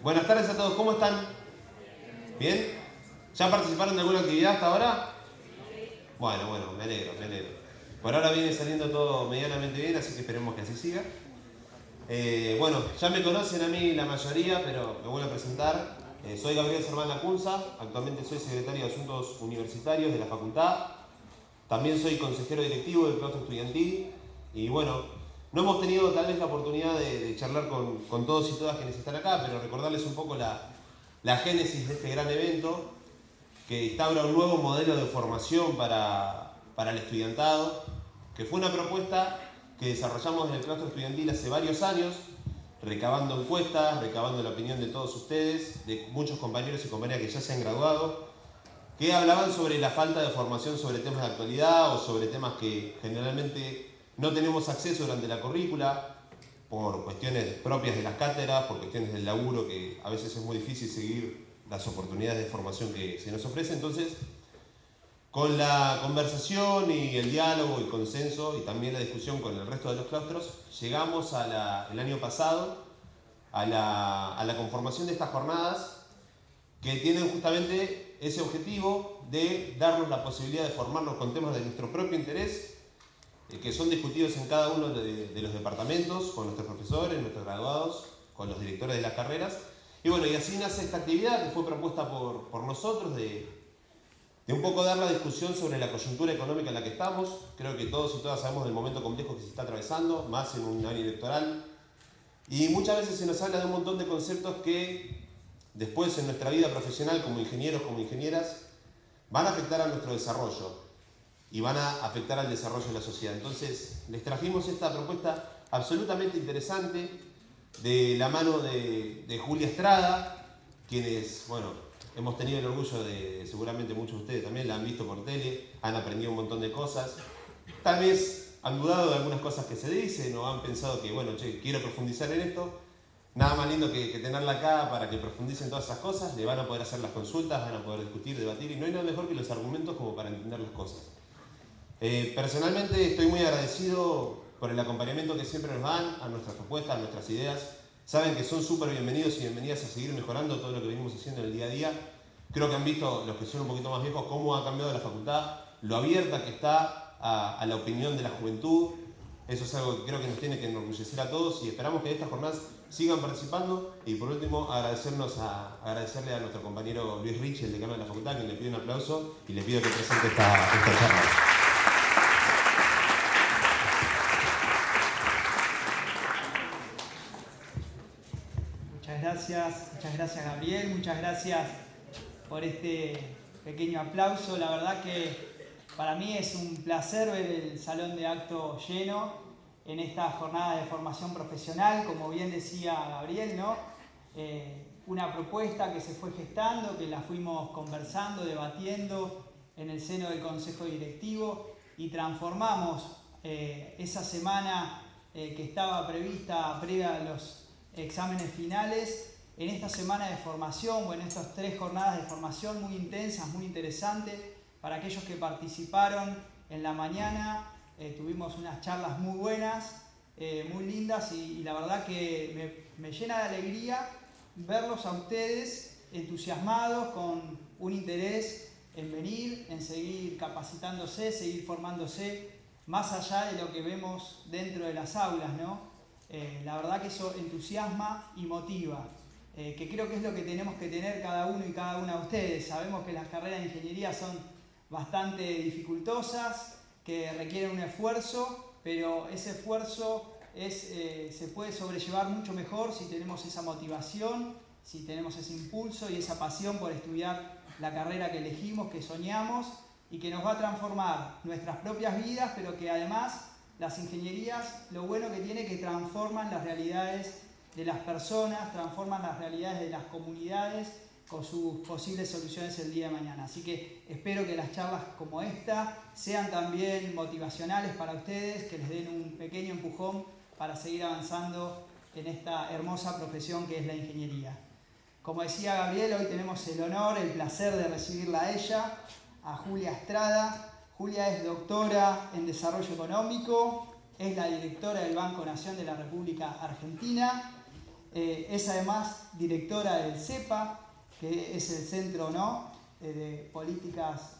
Buenas tardes a todos, ¿cómo están? ¿Bien? ¿Ya participaron de alguna actividad hasta ahora? Bueno, me alegro. Por ahora viene saliendo todo medianamente bien, así que esperemos que así siga. Bueno, ya me conocen a mí la mayoría, pero me vuelvo a presentar. Soy Gabriel Serván Lacunza, actualmente soy secretario de Asuntos Universitarios de la facultad. También soy consejero directivo del claustro estudiantil. Y bueno, no hemos tenido tal vez la oportunidad de charlar con todos y todas quienes están acá, pero recordarles un poco la génesis de este gran evento que instaura un nuevo modelo de formación para el estudiantado, que fue una propuesta que desarrollamos en el claustro estudiantil hace varios años, recabando encuestas, recabando la opinión de todos ustedes, de muchos compañeros y compañeras que ya se han graduado, que hablaban sobre la falta de formación sobre temas de actualidad o sobre temas que generalmente no tenemos acceso durante la currícula, por cuestiones propias de las cátedras, por cuestiones del laburo, que a veces es muy difícil seguir las oportunidades de formación que se nos ofrece. Entonces, con la conversación y el diálogo, el consenso y también la discusión con el resto de los claustros, llegamos el año pasado a la conformación de estas jornadas que tienen justamente ese objetivo de darnos la posibilidad de formarnos con temas de nuestro propio interés, que son discutidos en cada uno de los departamentos, con nuestros profesores, nuestros graduados, con los directores de las carreras. Y bueno, y así nace esta actividad que fue propuesta por nosotros de un poco dar la discusión sobre la coyuntura económica en la que estamos. Creo que todos y todas sabemos del momento complejo que se está atravesando, más en un año electoral. Y muchas veces se nos habla de un montón de conceptos que después en nuestra vida profesional como ingenieros, como ingenieras, van a afectar a nuestro desarrollo y van a afectar al desarrollo de la sociedad. Entonces, les trajimos esta propuesta absolutamente interesante de la mano de Julia Estrada, quienes, bueno, hemos tenido el orgullo de, seguramente muchos de ustedes también la han visto por tele, han aprendido un montón de cosas. Tal vez han dudado de algunas cosas que se dicen o han pensado que, bueno, quiero profundizar en esto. Nada más lindo que tenerla acá para que profundicen todas esas cosas, le van a poder hacer las consultas, van a poder discutir, debatir, y no hay nada mejor que los argumentos como para entender las cosas. Personalmente estoy muy agradecido por el acompañamiento que siempre nos dan a nuestras propuestas, a nuestras ideas. Saben que son súper bienvenidos y bienvenidas a seguir mejorando todo lo que venimos haciendo en el día a día. Creo que han visto, los que son un poquito más viejos, cómo ha cambiado la facultad, lo abierta que está a la opinión de la juventud. Eso es algo que creo que nos tiene que enorgullecer a todos y esperamos que estas jornadas sigan participando. Y por último, agradecerle a nuestro compañero Luis Rich, el decano de la facultad, quien le pide un aplauso y le pido que presente esta charla. Muchas gracias Gabriel, muchas gracias por este pequeño aplauso. La verdad que para mí es un placer ver el salón de acto lleno en esta jornada de formación profesional, como bien decía Gabriel, ¿no? Una propuesta que se fue gestando, que la fuimos conversando, debatiendo en el seno del Consejo Directivo y transformamos esa semana que estaba prevista previa a los exámenes finales en esta semana de formación o en estas 3 jornadas de formación muy intensas, muy interesantes. Para aquellos que participaron en la mañana, tuvimos unas charlas muy buenas, muy lindas y la verdad que me llena de alegría verlos a ustedes entusiasmados, con un interés en venir, en seguir capacitándose, seguir formándose, más allá de lo que vemos dentro de las aulas, ¿no? La verdad que eso entusiasma y motiva, que creo que es lo que tenemos que tener cada uno y cada una de ustedes. Sabemos que las carreras de ingeniería son bastante dificultosas, que requieren un esfuerzo, pero ese esfuerzo se puede sobrellevar mucho mejor si tenemos esa motivación, si tenemos ese impulso y esa pasión por estudiar la carrera que elegimos, que soñamos y que nos va a transformar nuestras propias vidas, pero que además las ingenierías, lo bueno que tiene es que transforman las realidades de las personas, transforman las realidades de las comunidades con sus posibles soluciones el día de mañana. Así que espero que las charlas como esta sean también motivacionales para ustedes, que les den un pequeño empujón para seguir avanzando en esta hermosa profesión que es la ingeniería. Como decía Gabriel, hoy tenemos el honor, el placer de recibirla a ella, a Julia Estrada. Julia es doctora en Desarrollo Económico, es la directora del Banco Nación de la República Argentina, es además directora del CEPA, que es el Centro de Políticas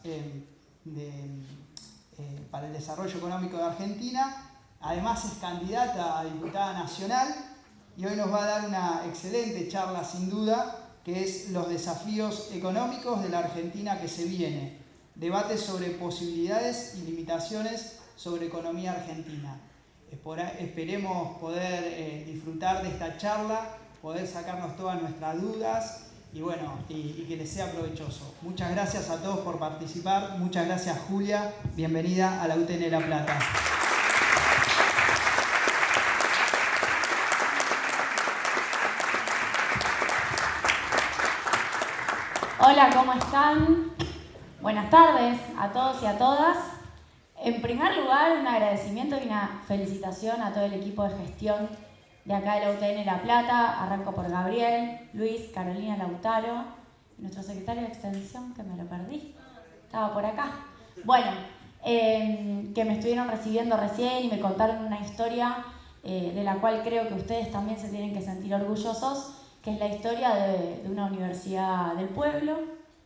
para el Desarrollo Económico de Argentina. Además es candidata a diputada nacional y hoy nos va a dar una excelente charla sin duda, que es los desafíos económicos de la Argentina que se viene. Debate sobre posibilidades y limitaciones sobre economía argentina. Esperemos poder disfrutar de esta charla, poder sacarnos todas nuestras dudas y bueno, y que les sea provechoso. Muchas gracias a todos por participar. Muchas gracias, Julia. Bienvenida a la UTN La Plata. Hola, ¿cómo están? Buenas tardes a todos y a todas. En primer lugar, un agradecimiento y una felicitación a todo el equipo de gestión de acá de la UTN La Plata. Arranco por Gabriel, Luis, Carolina Lautaro, nuestro secretario de Extensión, que me lo perdí, estaba por acá. Bueno, que me estuvieron recibiendo recién y me contaron una historia de la cual creo que ustedes también se tienen que sentir orgullosos, que es la historia de una universidad del pueblo,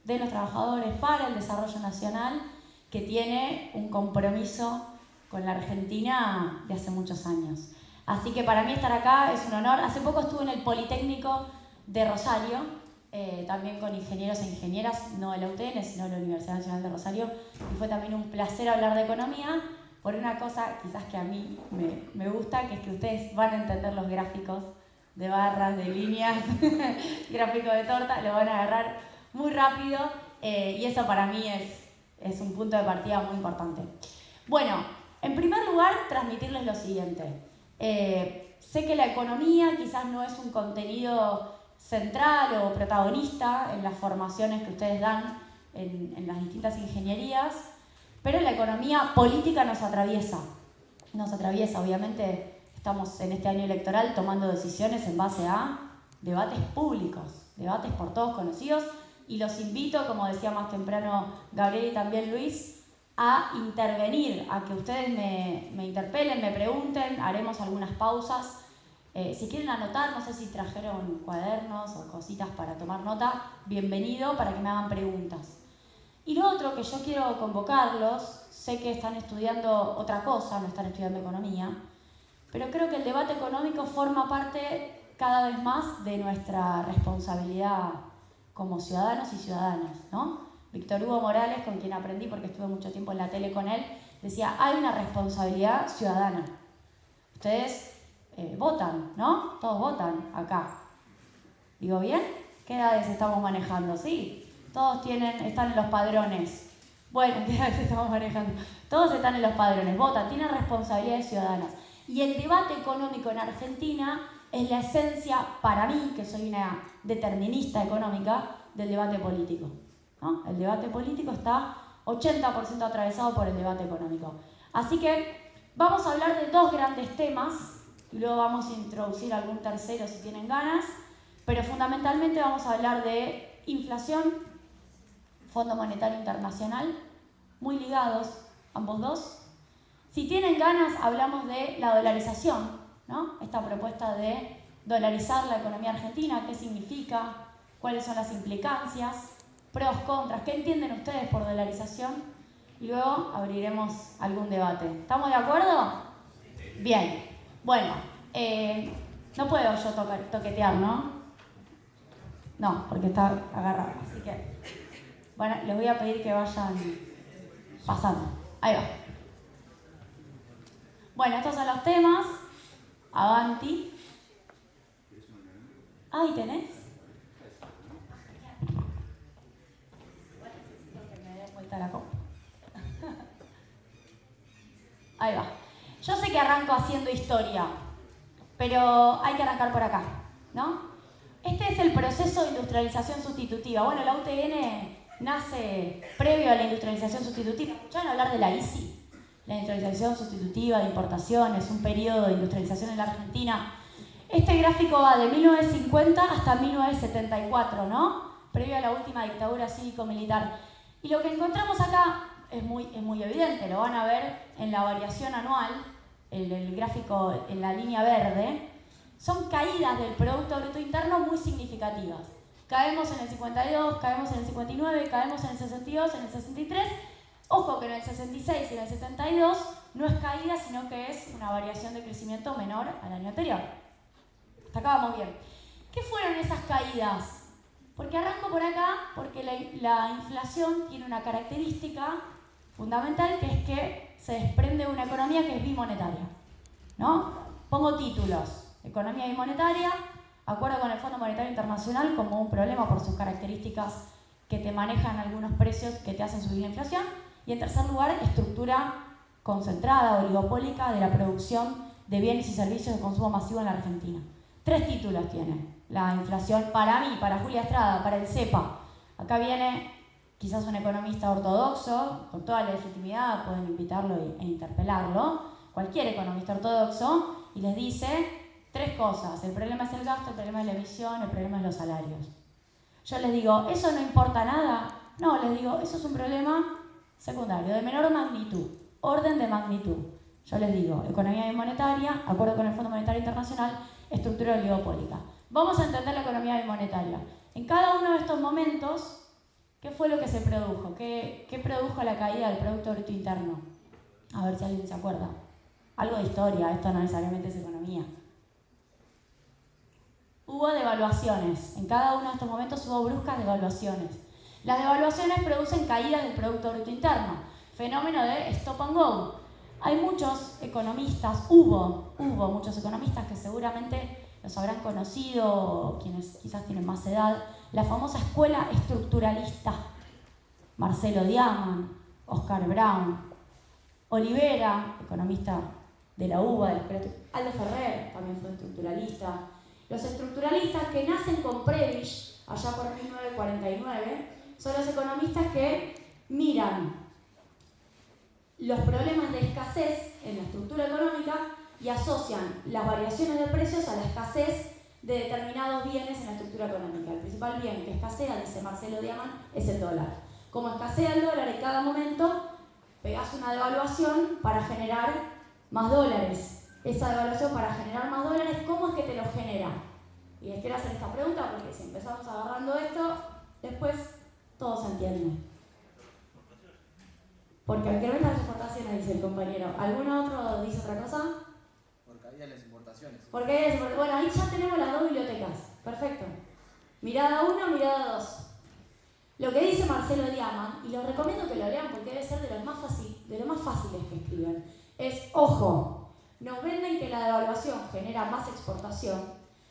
de los trabajadores para el desarrollo nacional, que tiene un compromiso con la Argentina de hace muchos años. Así que para mí estar acá es un honor. Hace poco estuve en el Politécnico de Rosario, también con ingenieros e ingenieras, no de la UTN, sino de la Universidad Nacional de Rosario, y fue también un placer hablar de economía, por una cosa quizás que a mí me gusta, que es que ustedes van a entender los gráficos de barras, de líneas, gráfico de torta, lo van a agarrar muy rápido, y eso para mí es un punto de partida muy importante. Bueno, en primer lugar, transmitirles lo siguiente. Sé que la economía quizás no es un contenido central o protagonista en las formaciones que ustedes dan en las distintas ingenierías, pero la economía política nos atraviesa. Nos atraviesa, obviamente. Estamos en este año electoral tomando decisiones en base a debates públicos, debates por todos conocidos, y los invito, como decía más temprano Gabriel y también Luis, a intervenir, a que ustedes me interpelen, me pregunten, haremos algunas pausas. Si quieren anotar, no sé si trajeron cuadernos o cositas para tomar nota, bienvenido, para que me hagan preguntas. Y lo otro que yo quiero convocarlos, sé que están estudiando otra cosa, no están estudiando economía, pero creo que el debate económico forma parte cada vez más de nuestra responsabilidad como ciudadanos y ciudadanas, ¿no? Víctor Hugo Morales, con quien aprendí porque estuve mucho tiempo en la tele con él, decía, hay una responsabilidad ciudadana. Ustedes votan, ¿no? Todos votan acá. ¿Digo bien? ¿Qué edades estamos manejando? Sí, todos están en los padrones. Bueno, ¿qué edades estamos manejando? Todos están en los padrones, votan, tienen responsabilidades ciudadanas. Y el debate económico en Argentina es la esencia, para mí, que soy una determinista económica, del debate político, ¿no? El debate político está 80% atravesado por el debate económico. Así que vamos a hablar de dos grandes temas, y luego vamos a introducir algún tercero si tienen ganas, pero fundamentalmente vamos a hablar de inflación, Fondo Monetario Internacional, muy ligados ambos dos. Si tienen ganas, hablamos de la dolarización, ¿no? Esta propuesta de dolarizar la economía argentina, ¿qué significa? ¿Cuáles son las implicancias? Pros, contras, ¿qué entienden ustedes por dolarización? Y luego abriremos algún debate. ¿Estamos de acuerdo? Bien. Bueno, no puedo yo toquetear, ¿no? No, porque está agarrado. Así que, bueno, les voy a pedir que vayan pasando. Ahí va. Bueno, estos son los temas. Avanti. Ahí tenés. Que me dé vuelta la copa. Ahí va. Yo sé que arranco haciendo historia, pero hay que arrancar por acá, ¿no? Este es el proceso de industrialización sustitutiva. Bueno, la UTN nace previo a la industrialización sustitutiva. ¿Escucharon hablar de la ISI? La industrialización sustitutiva de importaciones, un periodo de industrialización en la Argentina. Este gráfico va de 1950 hasta 1974, ¿no? Previo a la última dictadura cívico-militar. Y lo que encontramos acá es muy evidente, lo van a ver en la variación anual, en el gráfico en la línea verde. son caídas del Producto Bruto Interno muy significativas. Caemos en el 52, caemos en el 59, caemos en el 62, en el 63. Ojo que en el 66 y en el 72 no es caída, sino que es una variación de crecimiento menor al año anterior. Hasta acá vamos bien. ¿Qué fueron esas caídas? Porque arranco por acá, porque la inflación tiene una característica fundamental, que es que se desprende de una economía que es bimonetaria, ¿no? Pongo títulos: economía bimonetaria, acuerdo con el Fondo Monetario Internacional como un problema por sus características que te manejan algunos precios que te hacen subir la inflación. Y en tercer lugar, estructura concentrada, oligopólica de la producción de bienes y servicios de consumo masivo en la Argentina. 3 títulos tiene la inflación para mí, para Julia Estrada, para el CEPA. Acá viene quizás un economista ortodoxo, con toda la legitimidad, pueden invitarlo e interpelarlo, cualquier economista ortodoxo, y les dice 3 cosas: el problema es el gasto, el problema es la emisión, el problema es los salarios. Yo les digo, ¿eso no importa nada? No, les digo, eso es un problema secundario, de menor magnitud, orden de magnitud. Yo les digo, economía bimonetaria, acuerdo con el Fondo Monetario Internacional, estructura oligopólica. Vamos a entender la economía bimonetaria. En cada uno de estos momentos, ¿qué fue lo que se produjo? ¿Qué produjo la caída del Producto Bruto Interno? A ver si alguien se acuerda. Algo de historia, esto no necesariamente es economía. Hubo devaluaciones. En cada uno de estos momentos hubo bruscas devaluaciones. Las devaluaciones producen caídas del Producto Bruto Interno, fenómeno de stop and go. Hay muchos economistas, hubo muchos economistas que seguramente los habrán conocido, quienes quizás tienen más edad, la famosa escuela estructuralista. Marcelo Diamant, Oscar Brown, Olivera, economista de la UBA, de la escuela, Aldo Ferrer también fue estructuralista. Los estructuralistas que nacen con Prebisch, allá por 1949, son los economistas que miran los problemas de escasez en la estructura económica y asocian las variaciones de precios a la escasez de determinados bienes en la estructura económica. El principal bien que escasea, dice Marcelo Diamant, es el dólar. Como escasea el dólar en cada momento, pegás una devaluación para generar más dólares. Esa devaluación para generar más dólares, ¿cómo es que te lo genera? Y les quiero hacer esta pregunta porque si empezamos agarrando esto, después todo se entiende. Porque incrementa las exportaciones, dice el compañero. ¿Algún otro dice otra cosa? Porque había las importaciones. Porque hay las importaciones. Bueno, ahí ya tenemos las 2 bibliotecas. Perfecto. Mirada 1, mirada 2. Lo que dice Marcelo Diamant, y los recomiendo que lo lean porque debe ser de los más fáciles que escriben, es, ojo, nos venden que la devaluación genera más exportación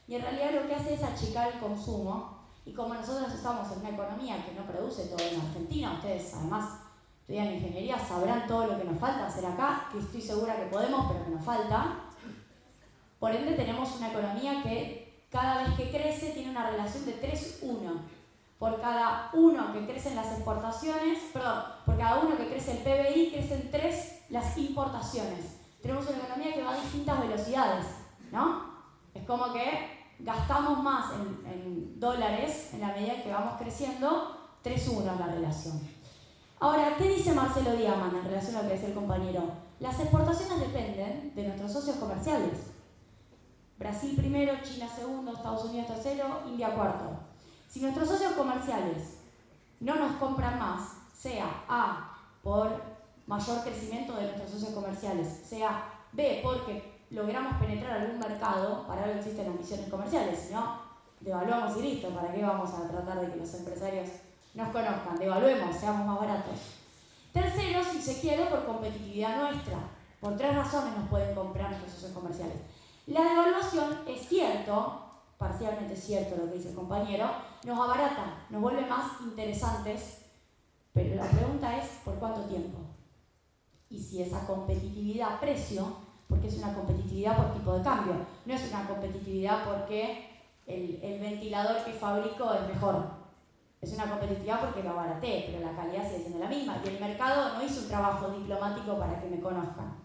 y en realidad lo que hace es achicar el consumo. Y como nosotros estamos en una economía que no produce todo en Argentina, ustedes además estudian ingeniería, sabrán todo lo que nos falta hacer acá, que estoy segura que podemos, pero que nos falta. Por ende tenemos una economía que cada vez que crece tiene una relación de 3-1. Por cada 1 que crecen las exportaciones, por cada 1 que crece el PBI, crecen 3 las importaciones. Tenemos una economía que va a distintas velocidades, ¿no? Es como que gastamos más en dólares en la medida que vamos creciendo, 3-1 es la relación. Ahora, ¿qué dice Marcelo Diamant en relación a lo que decía el compañero? Las exportaciones dependen de nuestros socios comerciales. Brasil primero, China segundo, Estados Unidos tercero, India cuarto. Si nuestros socios comerciales no nos compran más, sea A, por mayor crecimiento de nuestros socios comerciales, sea B, porque logramos penetrar algún mercado, para algo existen las misiones comerciales, si no, devaluamos y listo, ¿para qué vamos a tratar de que los empresarios nos conozcan? Devaluemos, seamos más baratos. Tercero, si se quiere, por competitividad nuestra. Por 3 razones nos pueden comprar nuestros socios comerciales. La devaluación es cierto, parcialmente es cierto lo que dice el compañero, nos abarata, nos vuelve más interesantes, pero la pregunta es ¿por cuánto tiempo? Y si esa competitividad precio, porque es una competitividad por tipo de cambio, no es una competitividad porque el ventilador que fabrico es mejor, es una competitividad porque lo abaraté, pero la calidad sigue siendo la misma y el mercado no hizo un trabajo diplomático para que me conozcan.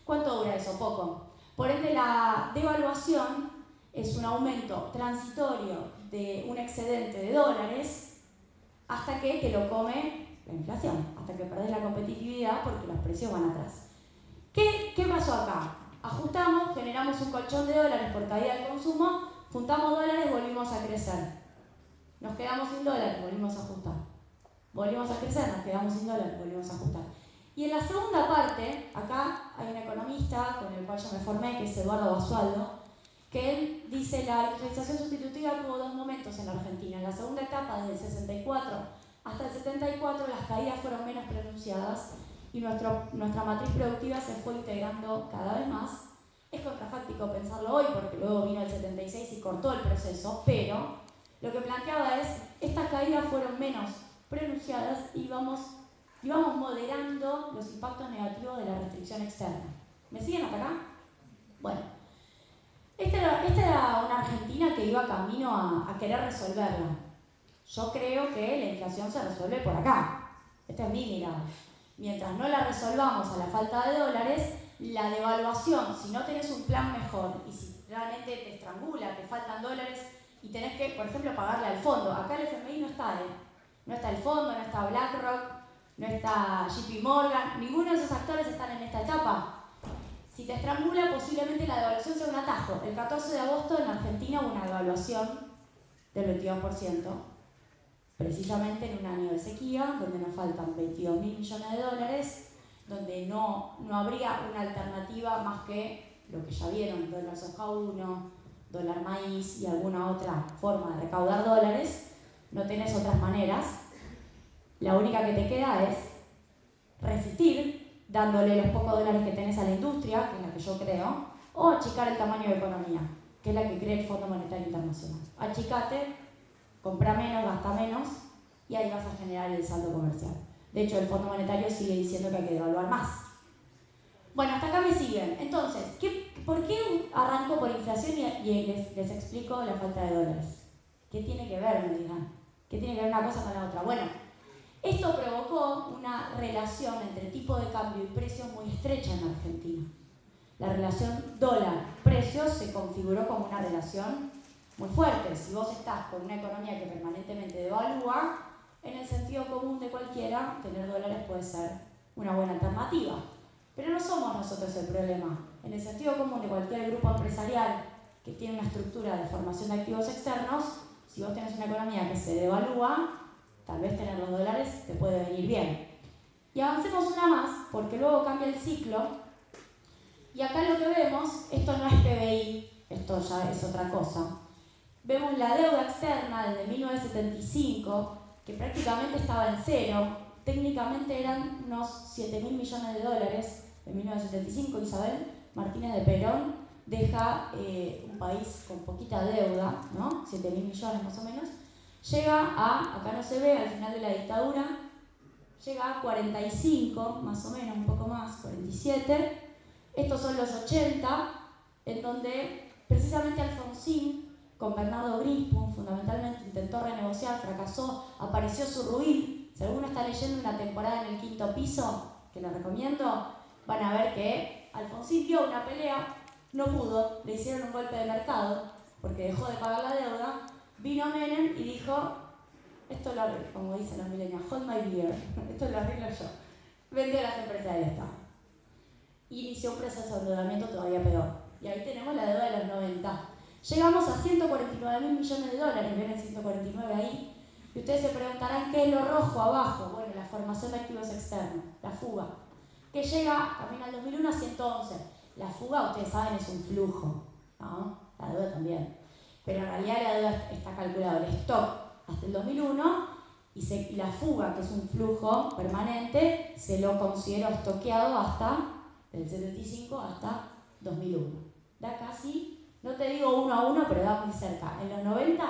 ¿Cuánto dura eso? Poco. Por ende, la devaluación es un aumento transitorio de un excedente de dólares hasta que te lo come la inflación, hasta que perdés la competitividad porque los precios van atrás. ¿Qué pasó acá? Ajustamos, generamos un colchón de dólares por caída del consumo, juntamos dólares, volvimos a crecer. Nos quedamos sin dólares, volvimos a ajustar. Volvimos a crecer, nos quedamos sin dólares, volvimos a ajustar. Y en la segunda parte, acá hay un economista con el cual yo me formé, que es Eduardo Basualdo, que él dice la industrialización sustitutiva tuvo dos momentos en la Argentina. En la segunda etapa, desde el 64 hasta el 74, las caídas fueron menos pronunciadas y nuestra matriz productiva se fue integrando cada vez más. Es contrafáctico pensarlo hoy porque luego vino el 76 y cortó el proceso, pero lo que planteaba es estas caídas fueron menos pronunciadas y vamos moderando los impactos negativos de la restricción externa. ¿Me siguen hasta acá? Bueno, esta era una Argentina que iba camino a querer resolverla. Yo creo que la inflación se resuelve por acá. Esta es mi mirada. Mientras no la resolvamos a la falta de dólares, la devaluación, si no tenés un plan mejor y si realmente te estrangula, te faltan dólares y tenés que, por ejemplo, pagarle al fondo. Acá el FMI no está, No está el fondo, no está BlackRock, no está JP Morgan, ninguno de esos actores están en esta etapa. Si te estrangula, posiblemente la devaluación sea un atajo. El 14 de agosto en Argentina hubo una devaluación del 22%, precisamente en un año de sequía, donde nos faltan 22.000 millones de dólares, donde no habría una alternativa más que lo que ya vieron, dólar soja 1, dólar maíz y alguna otra forma de recaudar dólares. No tenés otras maneras. La única que te queda es resistir, dándole los pocos dólares que tenés a la industria, que es la que yo creo, o achicar el tamaño de economía, que es la que cree el Fondo Monetario Internacional. Achicate, compra menos, gasta menos, y ahí vas a generar el saldo comercial. De hecho, el Fondo Monetario sigue diciendo que hay que devaluar más. Bueno, hasta acá me siguen. Entonces, ¿por qué arranco por inflación y les explico la falta de dólares? ¿Qué tiene que ver, me dirán? ¿Qué tiene que ver una cosa con la otra? Bueno, esto provocó una relación entre tipo de cambio y precios muy estrecha en Argentina. La relación dólar-precios se configuró como una relación muy fuerte. Si vos estás con una economía que permanentemente devalúa, en el sentido común de cualquiera, tener dólares puede ser una buena alternativa. Pero no somos nosotros el problema. En el sentido común de cualquier grupo empresarial que tiene una estructura de formación de activos externos, si vos tenés una economía que se devalúa, tal vez tener los dólares te puede venir bien. Y avancemos una más, porque luego cambia el ciclo. Y acá lo que vemos, esto no es PBI, esto ya es otra cosa. Vemos la deuda externa desde 1975, que prácticamente estaba en cero. Técnicamente eran unos 7.000 millones de dólares en 1975. Isabel Martínez de Perón deja un país con poquita deuda, ¿no? 7.000 millones más o menos. Llega a, acá no se ve, al final de la dictadura, llega a 45, más o menos, un poco más, 47. Estos son los 80, en donde precisamente Alfonsín, con Bernardo Grispun, fundamentalmente intentó renegociar, fracasó, apareció su ruin. Si alguno está leyendo una temporada en el Quinto Piso, que lo recomiendo, van a ver que Alfonsín dio una pelea, no pudo, le hicieron un golpe de mercado, porque dejó de pagar la deuda. Vino Menem y dijo, esto lo arreglo, como dicen los milenios, hold my beer, esto lo arreglo yo. Vendió las empresas del Estado. Inició un proceso de endeudamiento todavía peor. Y ahí tenemos la deuda de los 90. Llegamos a 149.000 millones de dólares, ven el 149 ahí. Y ustedes se preguntarán qué es lo rojo abajo. Bueno, la formación de activos externos, la fuga, que llega también al 2001 a 111. La fuga, ustedes saben, es un flujo, ¿no? La deuda también. Pero en realidad la deuda está calculado el stock hasta el 2001 y la fuga, que es un flujo permanente, se lo considero estoqueado hasta el 75 hasta 2001. Da casi, no te digo 1 a 1, pero da muy cerca. En los 90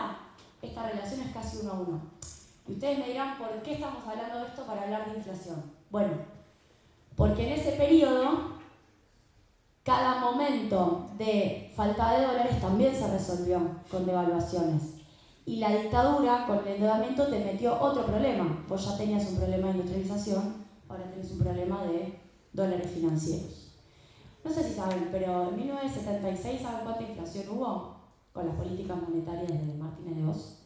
esta relación es casi 1 a 1. Y ustedes me dirán, ¿por qué estamos hablando de esto para hablar de inflación? Bueno, porque en ese periodo cada momento de falta de dólares también se resolvió con devaluaciones. Y la dictadura, con el endeudamiento, te metió otro problema. Vos ya tenías un problema de industrialización, ahora tenés un problema de dólares financieros. No sé si saben, pero en 1976, ¿saben cuánta inflación hubo con las políticas monetarias de Martínez de Oz?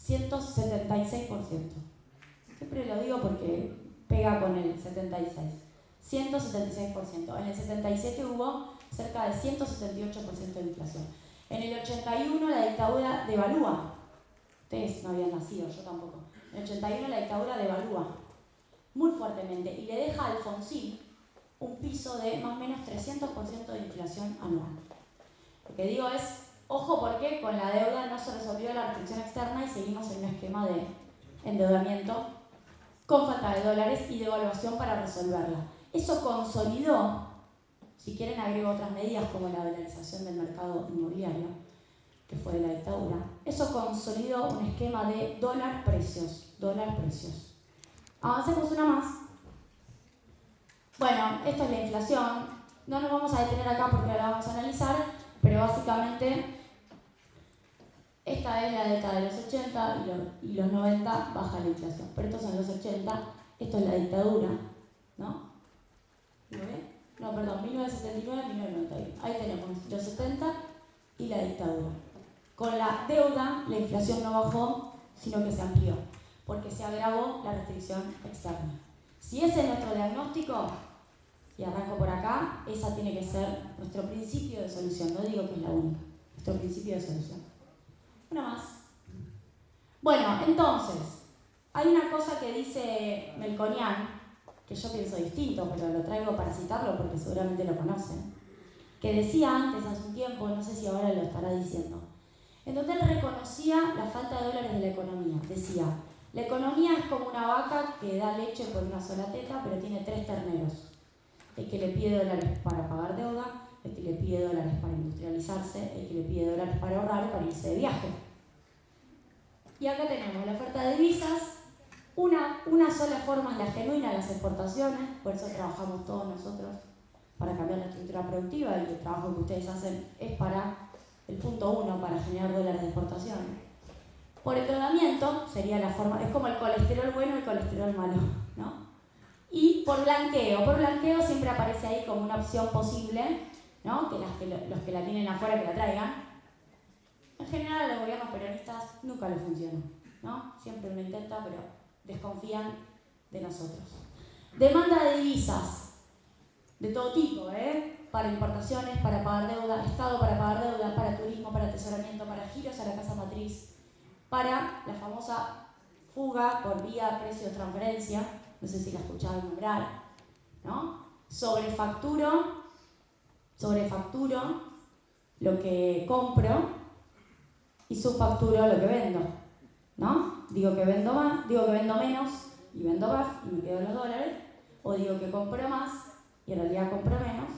176%. Siempre lo digo porque pega con el 76. 176%. En el 77 hubo cerca del 178% de inflación. En el 81 la dictadura devalúa. Ustedes no habían nacido, yo tampoco. En el 81 la dictadura devalúa muy fuertemente y le deja a Alfonsín un piso de más o menos 300% de inflación anual. Lo que digo es, ojo porque con la deuda no se resolvió la restricción externa y seguimos en un esquema de endeudamiento con falta de dólares y devaluación para resolverla. Eso consolidó, si quieren agrego otras medidas como la dolarización del mercado inmobiliario, que fue de la dictadura, eso consolidó un esquema de dólar-precios. Avancemos una más. Bueno, esto es la inflación. No nos vamos a detener acá porque la vamos a analizar, pero básicamente esta es la década de los 80 y los 90 baja la inflación. Pero estos son los 80, esto es la dictadura, ¿no? ¿Lo ven? No, perdón, 1979, 1991. Ahí tenemos los 70 y la dictadura. Con la deuda, la inflación no bajó, sino que se amplió, porque se agravó la restricción externa. Si ese es nuestro diagnóstico, y arranco por acá, esa tiene que ser nuestro principio de solución. No digo que es la única, nuestro principio de solución. Una más. Bueno, entonces, hay una cosa que dice Melconian, que yo pienso distinto, pero lo traigo para citarlo porque seguramente lo conocen, que decía antes, hace un tiempo, no sé si ahora lo estará diciendo, en donde él reconocía la falta de dólares de la economía. Decía, la economía es como una vaca que da leche por una sola teta, pero tiene 3 terneros. El que le pide dólares para pagar deuda, el que le pide dólares para industrializarse, el que le pide dólares para ahorrar y para irse de viaje. Y acá tenemos la oferta de divisas. Una sola forma es la genuina, las exportaciones, por eso trabajamos todos nosotros para cambiar la estructura productiva y el trabajo que ustedes hacen es para el punto 1, para generar dólares de exportación. Por endeudamiento sería la forma, es como el colesterol bueno y el colesterol malo, ¿no? Y por blanqueo siempre aparece ahí como una opción posible, ¿no? Que los que la tienen afuera que la traigan. En general a los gobiernos peronistas nunca les funciona, ¿no? Siempre uno intenta, pero desconfían de nosotros. Demanda de divisas, de todo tipo, para importaciones, para pagar deuda, Estado para pagar deuda, para turismo, para atesoramiento, para giros a la casa matriz, para la famosa fuga por vía precio-transferencia, no sé si la escucharon nombrar, ¿no? Sobrefacturo lo que compro y subfacturo lo que vendo, ¿no? Digo que vendo menos y vendo más y me quedo los dólares, o digo que compro más y en realidad compro menos,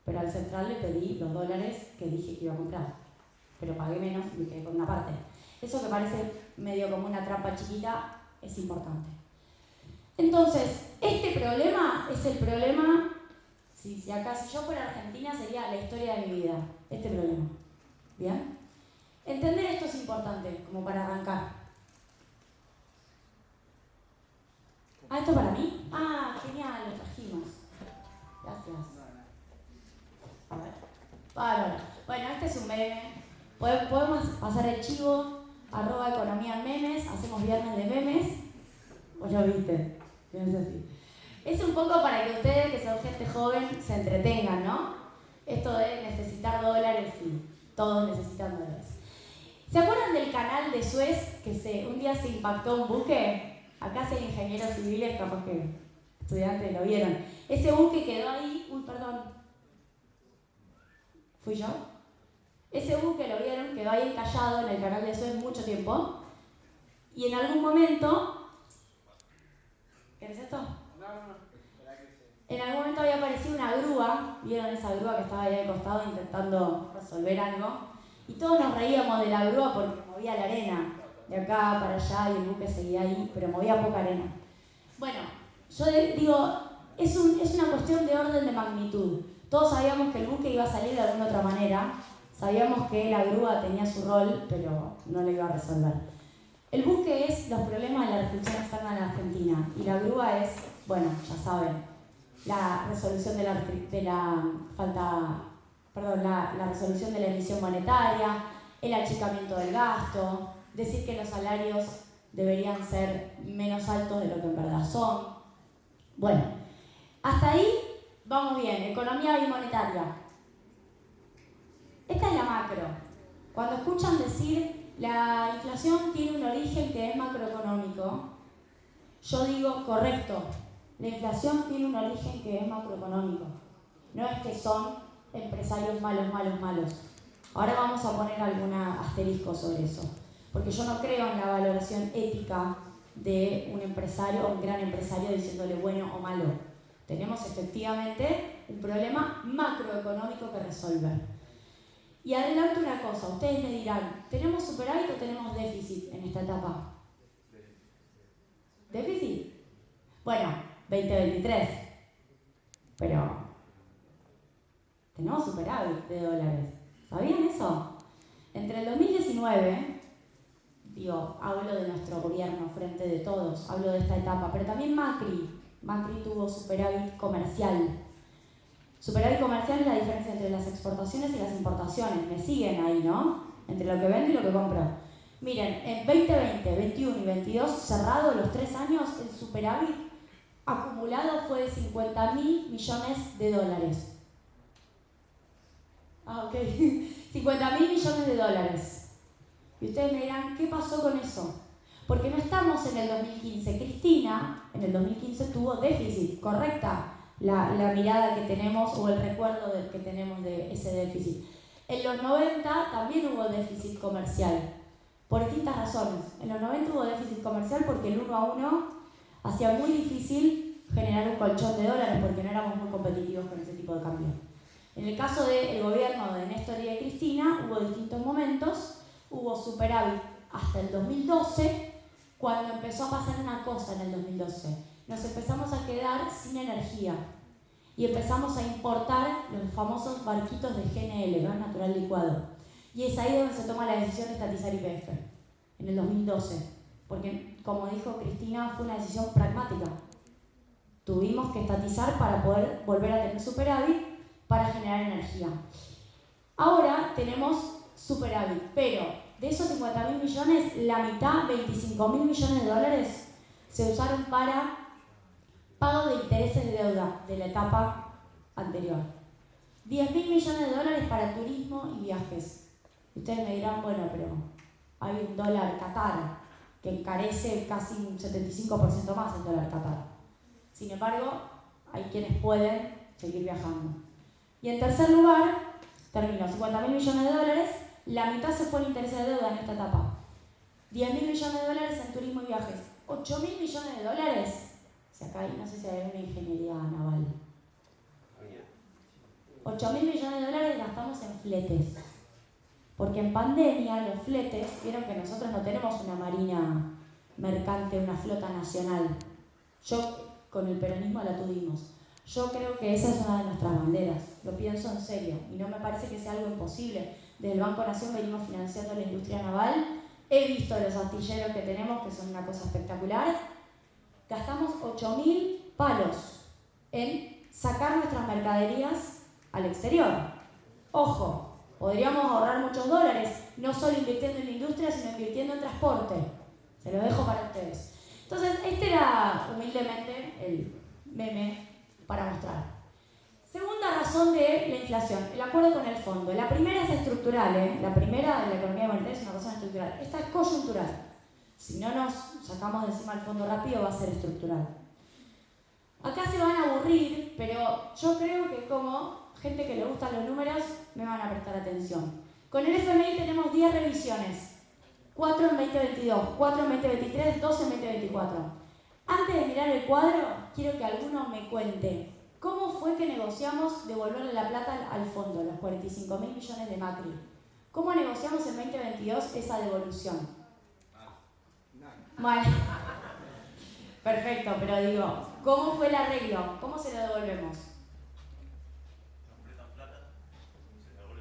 pero al central le pedí los dólares que dije que iba a comprar, pero pagué menos y me quedé con una parte. Eso que parece medio como una trampa chiquita es importante. Entonces, este problema es el problema, si yo fuera Argentina sería la historia de mi vida, este problema. ¿Bien? Entender esto es importante, como para arrancar. ¿Esto para mí? Genial, lo trajimos. Gracias. A ver. Bárbaro. Bueno, este es un meme. Podemos pasar el chivo, @economía-memes, hacemos viernes de memes. ¿O ya viste? No es así. Es un poco para que ustedes, que son gente joven, se entretengan, ¿no? Esto de necesitar dólares, sí. Todos necesitan dólares. ¿Se acuerdan del canal de Suez que un día se impactó un buque? Acá hay ingenieros civiles, capaz que estudiantes lo vieron. Ese buque quedó ahí, ¿fui yo? Ese buque lo vieron, quedó ahí encallado en el canal de Suez mucho tiempo. Y en algún momento... ¿Qué es esto? En algún momento había aparecido una grúa, ¿vieron esa grúa que estaba ahí al costado intentando resolver algo? Y todos nos reíamos de la grúa porque movía la arena, de acá para allá, y el buque seguía ahí, pero movía poca arena. Bueno, yo digo, es una cuestión de orden de magnitud. Todos sabíamos que el buque iba a salir de alguna otra manera, sabíamos que la grúa tenía su rol, pero no lo iba a resolver. El buque es los problemas de la restricción externa en la Argentina, y la grúa es, bueno, ya saben, la resolución de la resolución de la emisión monetaria, el achicamiento del gasto, decir que los salarios deberían ser menos altos de lo que en verdad son. Bueno, hasta ahí Vamos bien, economía bimonetaria. Esta es la macro. Cuando escuchan decir la inflación tiene un origen que es macroeconómico, yo digo correcto, la inflación tiene un origen que es macroeconómico. No es que son empresarios malos. Ahora vamos a poner algún asterisco sobre eso, porque yo no creo en la valoración ética de un empresario o un gran empresario diciéndole bueno o malo. Tenemos efectivamente un problema macroeconómico que resolver. Y adelanto una cosa, ustedes me dirán, ¿tenemos superávit o tenemos déficit en esta etapa? ¿Déficit? Bueno, 2023, pero tenemos superávit de dólares. ¿Sabían eso? Entre el 2019, hablo de nuestro gobierno frente de todos, hablo de esta etapa, pero también Macri tuvo superávit comercial. Superávit comercial es la diferencia entre las exportaciones y las importaciones. Me siguen ahí, ¿no? Entre lo que vendo y lo que compro. Miren, en 2020, 21 y 22, cerrado los 3 años, el superávit acumulado fue de 50.000 millones de dólares. Ok. 50.000 millones de dólares. Y ustedes me dirán, ¿qué pasó con eso? Porque no estamos en el 2015. Cristina, en el 2015 tuvo déficit, correcta la mirada que tenemos o el recuerdo que tenemos de ese déficit. En los 90 también hubo déficit comercial, por distintas razones. En los 90 hubo déficit comercial porque el 1 a 1 hacía muy difícil generar un colchón de dólares porque no éramos muy competitivos con ese tipo de cambio. En el caso del gobierno de Néstor y de Cristina hubo distintos momentos, hubo superávit hasta el 2012, cuando empezó a pasar una cosa en el 2012. Nos empezamos a quedar sin energía y empezamos a importar los famosos barquitos de GNL, gas natural licuado. Y es ahí donde se toma la decisión de estatizar YPF, en el 2012. Porque, como dijo Cristina, fue una decisión pragmática. Tuvimos que estatizar para poder volver a tener superávit para generar energía. Ahora tenemos superávit, pero de esos 50.000 millones, la mitad, 25.000 millones de dólares, se usaron para pago de intereses de deuda de la etapa anterior. 10.000 millones de dólares para turismo y viajes. Ustedes me dirán, bueno, pero hay un dólar Qatar que encarece casi un 75% más el dólar Qatar. Sin embargo, hay quienes pueden seguir viajando. Y en tercer lugar, termino, 50.000 millones de dólares, la mitad se fue en intereses de deuda en esta etapa. 10.000 millones de dólares en turismo y viajes. 8.000 millones de dólares. Si acá hay, no sé si hay una ingeniería naval. 8.000 millones de dólares gastamos en fletes. Porque en pandemia los fletes, vieron que nosotros no tenemos una marina mercante, una flota nacional. Con el peronismo la tuvimos. Yo creo que esa es una de nuestras banderas. Lo pienso en serio. Y no me parece que sea algo imposible. Desde el Banco Nación venimos financiando la industria naval. He visto los astilleros que tenemos, que son una cosa espectacular. Gastamos 8.000 palos en sacar nuestras mercaderías al exterior. Ojo, podríamos ahorrar muchos dólares, no solo invirtiendo en la industria, sino invirtiendo en transporte. Se lo dejo para ustedes. Entonces, este era humildemente el meme para mostrar. Segunda razón de la inflación, el acuerdo con el fondo. La primera es estructural, La primera de la economía monetaria es una razón estructural. Esta es coyuntural. Si no nos sacamos de encima el fondo rápido, va a ser estructural. Acá se van a aburrir, pero yo creo que como gente que le gustan los números, me van a prestar atención. Con el FMI tenemos 10 revisiones. 4 en 2022, 4 en 2023, 12 en 2024. Antes de mirar el cuadro, quiero que alguno me cuente cómo fue que negociamos devolverle la plata al fondo, los 45.000 millones de Macri. ¿Cómo negociamos en 2022 esa devolución? Bueno, perfecto, pero digo, ¿cómo fue el arreglo? ¿Cómo se lo devolvemos?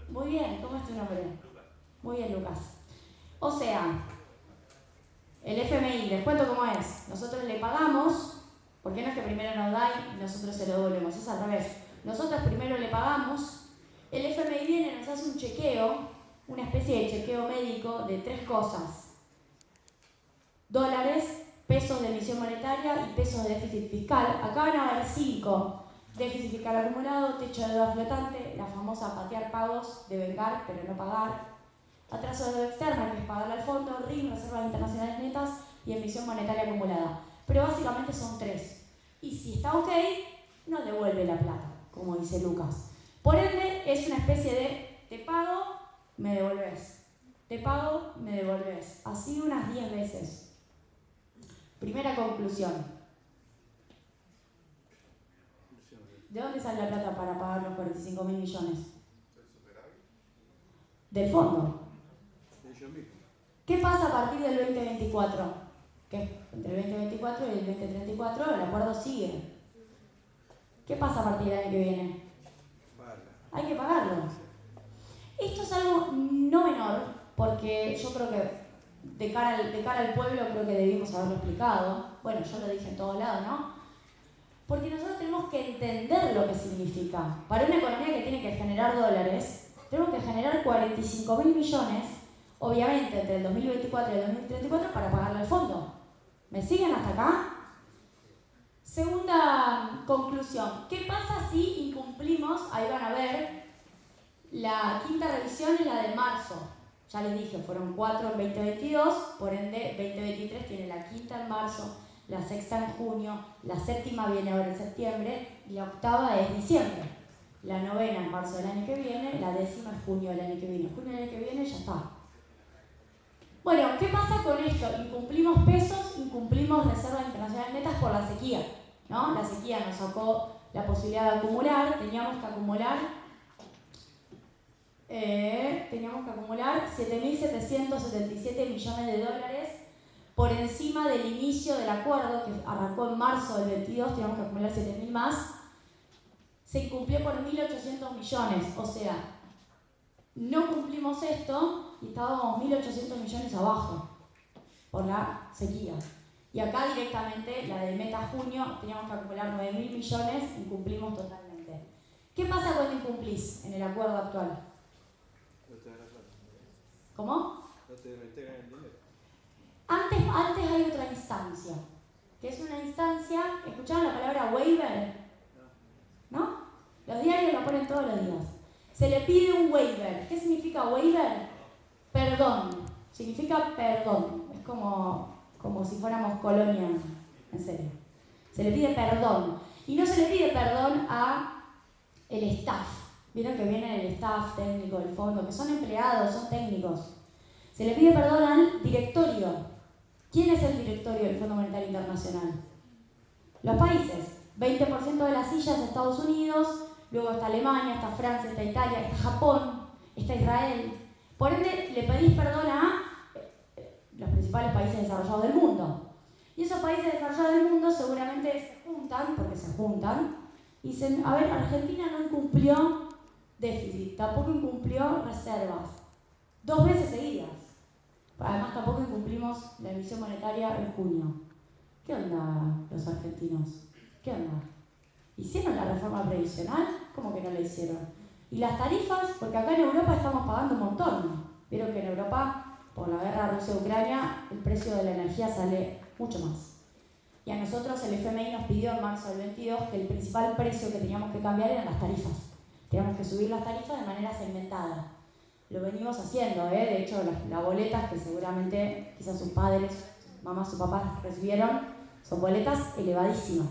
Muy bien, ¿cómo es tu nombre? Lucas. Muy bien, Lucas. O sea, el FMI, les cuento cómo es. Nosotros le pagamos, porque no es que primero nos da y nosotros se lo devolvemos, es al revés. Nosotros primero le pagamos, el FMI viene y nos hace un chequeo, una especie de chequeo médico de 3 cosas. Dólares, pesos de emisión monetaria y pesos de déficit fiscal. Acá van a haber 5. déficit fiscal acumulado, techo de deuda flotante, la famosa patear pagos, devengar pero no pagar, atraso de deuda externa, que es pagarle al fondo, RIM, reservas internacionales netas y emisión monetaria acumulada. Pero básicamente son 3. Y si está ok, nos devuelve la plata, como dice Lucas. Por ende, es una especie de te pago, me devolves. Te pago, me devolves. Así unas 10 veces. Primera conclusión. ¿De dónde sale la plata para pagar los 45.000 millones? Del fondo. ¿Qué pasa a partir del 2024? Que entre el 2024 y el 2034 el acuerdo sigue. ¿Qué pasa a partir del año que viene? Hay que pagarlo. Esto es algo no menor, porque yo creo que de cara al pueblo creo que debimos haberlo explicado. Bueno, yo lo dije en todos lados, ¿no? Porque nosotros tenemos que entender lo que significa. Para una economía que tiene que generar dólares, tenemos que generar 45.000 millones, obviamente entre el 2024 y el 2034, para pagarle al fondo. ¿Me siguen hasta acá? Segunda conclusión. ¿Qué pasa si incumplimos? Ahí van a ver, la quinta revisión es la de marzo. Ya les dije, fueron 4 en 2022, por ende 2023 tiene la quinta en marzo, la sexta en junio, la séptima viene ahora en septiembre y la octava es diciembre. La novena en marzo del año que viene, la décima es junio del año que viene. Junio del año que viene ya está. Bueno, ¿qué pasa con esto? Incumplimos pesos, incumplimos reservas internacionales netas por la sequía, ¿no? La sequía nos sacó la posibilidad de acumular, teníamos que acumular 7.777 millones de dólares por encima del inicio del acuerdo que arrancó en marzo del 22, teníamos que acumular 7.000 más. Se incumplió por 1.800 millones, o sea, no cumplimos esto y estábamos 1.800 millones abajo por la sequía. Y acá directamente, la de meta junio, teníamos que acumular 9.000 millones, incumplimos totalmente. ¿Qué pasa cuando incumplís en el acuerdo actual? ¿Cómo? No te reintegran el dinero. Antes hay otra instancia, que es una instancia, ¿escucharon la palabra waiver? ¿No? Los diarios lo ponen todos los días. Se le pide un waiver. ¿Qué significa waiver? Perdón. Significa perdón. Es como si fuéramos colonia, en serio. Se le pide perdón. Y no se le pide perdón a el staff. Vieron que viene el staff técnico del fondo, que son empleados, son técnicos. Se le pide perdón al directorio. ¿Quién es el directorio del Fondo Monetario Internacional? Los países. 20% de las sillas de Estados Unidos, luego está Alemania, está Francia, está Italia, está Japón, está Israel. Por ende, le pedís perdón a los principales países desarrollados del mundo. Y esos países desarrollados del mundo seguramente se juntan, porque se juntan, y dicen, a ver, Argentina no incumplió déficit, tampoco incumplió reservas, 2 veces seguidas. Además, tampoco incumplimos la emisión monetaria en junio. ¿Qué onda los argentinos? ¿Qué onda? ¿Hicieron la reforma previsional? ¿Cómo que no la hicieron? ¿Y las tarifas? Porque acá en Europa estamos pagando un montón. Vieron que en Europa, por la guerra Rusia-Ucrania, el precio de la energía sale mucho más. Y a nosotros el FMI nos pidió en marzo del 22 que el principal precio que teníamos que cambiar eran las tarifas. Teníamos que subir las tarifas de manera segmentada. Lo venimos haciendo, De hecho, las boletas que seguramente quizás sus padres, mamás, sus papás recibieron, son boletas elevadísimas.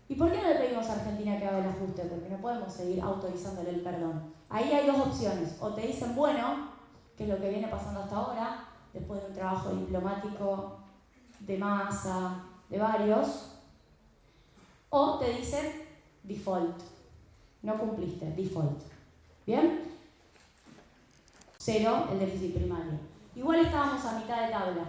¿Y por qué no le pedimos a Argentina que haga el ajuste? Porque no podemos seguir autorizándole el perdón. Ahí hay 2 opciones. O te dicen, bueno, que es lo que viene pasando hasta ahora, después de un trabajo diplomático de masa, de varios, o te dicen, default. No cumpliste, default. ¿Bien? 0 el déficit primario. Igual estábamos a mitad de tabla.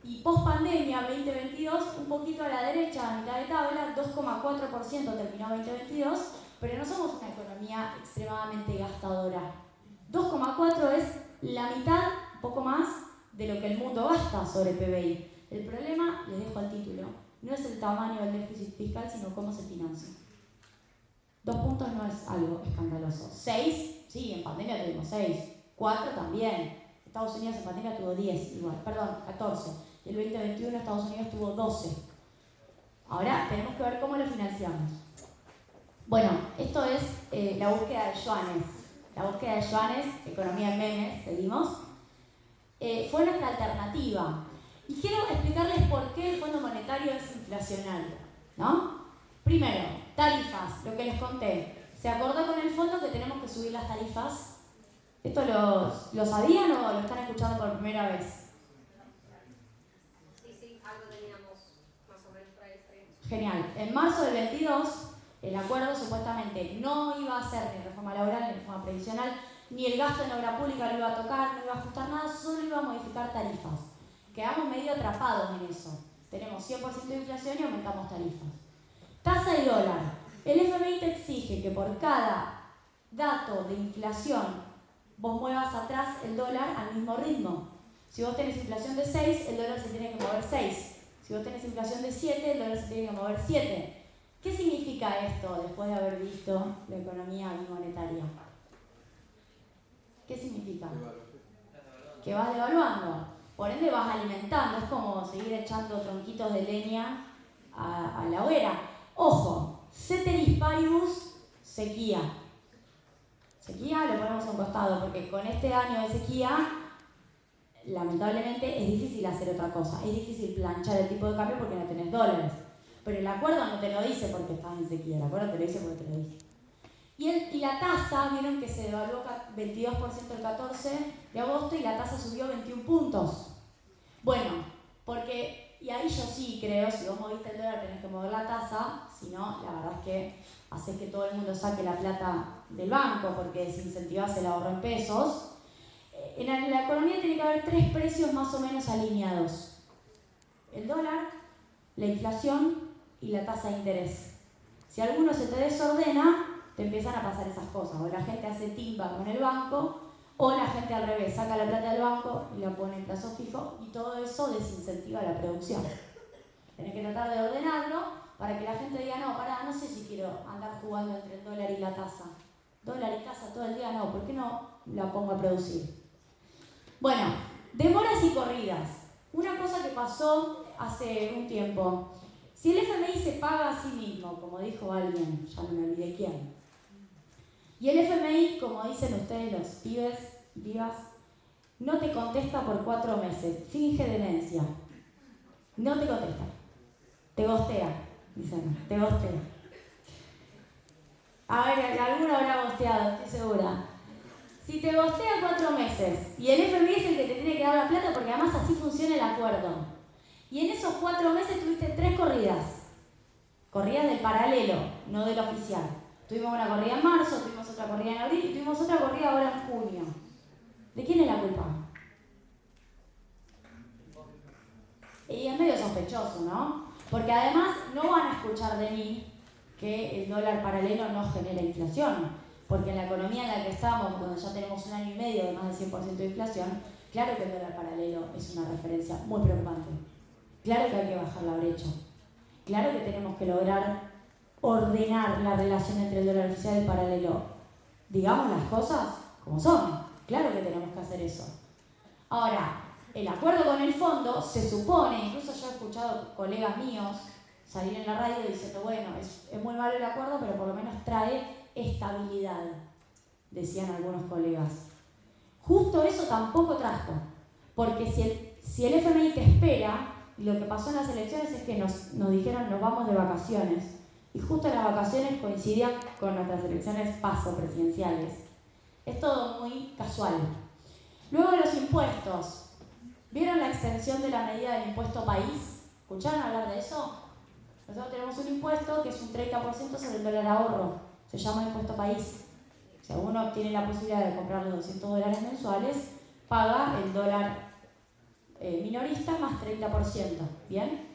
Y post pandemia 2022, un poquito a la derecha, a mitad de tabla, 2,4% terminó 2022, pero no somos una economía extremadamente gastadora. 2,4 es la mitad, un poco más, de lo que el mundo gasta sobre PBI. El problema, les dejo el título, no es el tamaño del déficit fiscal, sino cómo se financia. 2 puntos no es algo escandaloso. 6, sí, en pandemia tuvimos 6. 4 también. Estados Unidos en pandemia tuvo 10 igual, perdón, 14. Y el 2021 Estados Unidos tuvo 12. Ahora tenemos que ver cómo lo financiamos. Bueno, esto es la búsqueda de yuanes. La búsqueda de yuanes, economía en memes, seguimos, fue nuestra alternativa. Y quiero explicarles por qué el Fondo Monetario es inflacionario, ¿no? Primero, tarifas, lo que les conté. ¿Se acordó con el fondo que tenemos que subir las tarifas? ¿Esto lo sabían o lo están escuchando por primera vez? Sí, algo teníamos más o menos por ahí. Genial. En marzo del 22, el acuerdo supuestamente no iba a hacer ni reforma laboral ni reforma previsional, ni el gasto en obra pública lo iba a tocar, no iba a ajustar nada, solo iba a modificar tarifas. Quedamos medio atrapados en eso. Tenemos 100% de inflación y aumentamos tarifas. Tasa y dólar. El FMI te exige que por cada dato de inflación vos muevas atrás el dólar al mismo ritmo. Si vos tenés inflación de 6, el dólar se tiene que mover 6. Si vos tenés inflación de 7, el dólar se tiene que mover 7. ¿Qué significa esto después de haber visto la economía bimonetaria? ¿Qué significa? Que vas devaluando. Por ende vas alimentando. Es como seguir echando tronquitos de leña a la hoguera. Ojo, ceteris paribus, sequía. Sequía lo ponemos a un costado porque con este año de sequía lamentablemente es difícil hacer otra cosa. Es difícil planchar el tipo de cambio porque no tenés dólares. Pero el acuerdo no te lo dice porque estás en sequía. El acuerdo te lo dice porque te lo dice. Y la tasa, vieron que se devaluó 22% el 14 de agosto y la tasa subió 21 puntos. Bueno, porque, y ahí yo sí creo, si vos moviste el dólar tenés que mover la tasa, si no, la verdad es que haces que todo el mundo saque la plata del banco porque desincentivás el ahorro en pesos. En la economía tiene que haber 3 precios más o menos alineados. El dólar, la inflación y la tasa de interés. Si alguno se te desordena, te empiezan a pasar esas cosas. O la gente hace timba con el banco, o la gente al revés, saca la plata del banco y la pone en plazo fijo, y todo eso desincentiva la producción. Tenés que tratar de ordenarlo para que la gente diga, no, pará, no sé si quiero andar jugando entre el dólar y la tasa. Dólar y tasa todo el día, no, ¿por qué no la pongo a producir? Bueno, demoras y corridas. Una cosa que pasó hace un tiempo. Si el FMI se paga a sí mismo, como dijo alguien, ya no me olvidé quién, y el FMI, como dicen ustedes los pibes, vivas, no te contesta por 4 meses, finge demencia, no te contesta, te gostea, dicen, te gostea. A ver, alguno habrá gosteado, estoy segura. Si te gostea 4 meses, y el FMI es el que te tiene que dar la plata porque además así funciona el acuerdo, y en esos 4 meses tuviste 3 corridas, corridas del paralelo, no del oficial. Tuvimos una corrida en marzo, tuvimos otra corrida en abril y tuvimos otra corrida ahora en junio. ¿De quién es la culpa? Y es medio sospechoso, ¿no? Porque además no van a escuchar de mí que el dólar paralelo no genera inflación. Porque en la economía en la que estamos, cuando ya tenemos 1 año y medio de más del 100% de inflación, claro que el dólar paralelo es una referencia muy preocupante. Claro que hay que bajar la brecha. Claro que tenemos que lograr ordenar la relación entre el dólar oficial y el paralelo. Digamos las cosas como son. Claro que tenemos que hacer eso. Ahora, el acuerdo con el fondo se supone, incluso yo he escuchado colegas míos salir en la radio diciendo, bueno, es muy malo el acuerdo, pero por lo menos trae estabilidad, decían algunos colegas. Justo eso tampoco trajo, porque si el FMI te espera, y lo que pasó en las elecciones es que nos dijeron nos vamos de vacaciones, y justo las vacaciones coincidían con nuestras elecciones paso presidenciales. Es todo muy casual. Luego de los impuestos, ¿vieron la extensión de la medida del impuesto país? ¿Escucharon hablar de eso? Nosotros tenemos un impuesto que es un 30% sobre el dólar ahorro. Se llama impuesto país. Si alguno tiene la posibilidad de comprar los $200 mensuales, paga el dólar minorista más 30%. ¿Bien?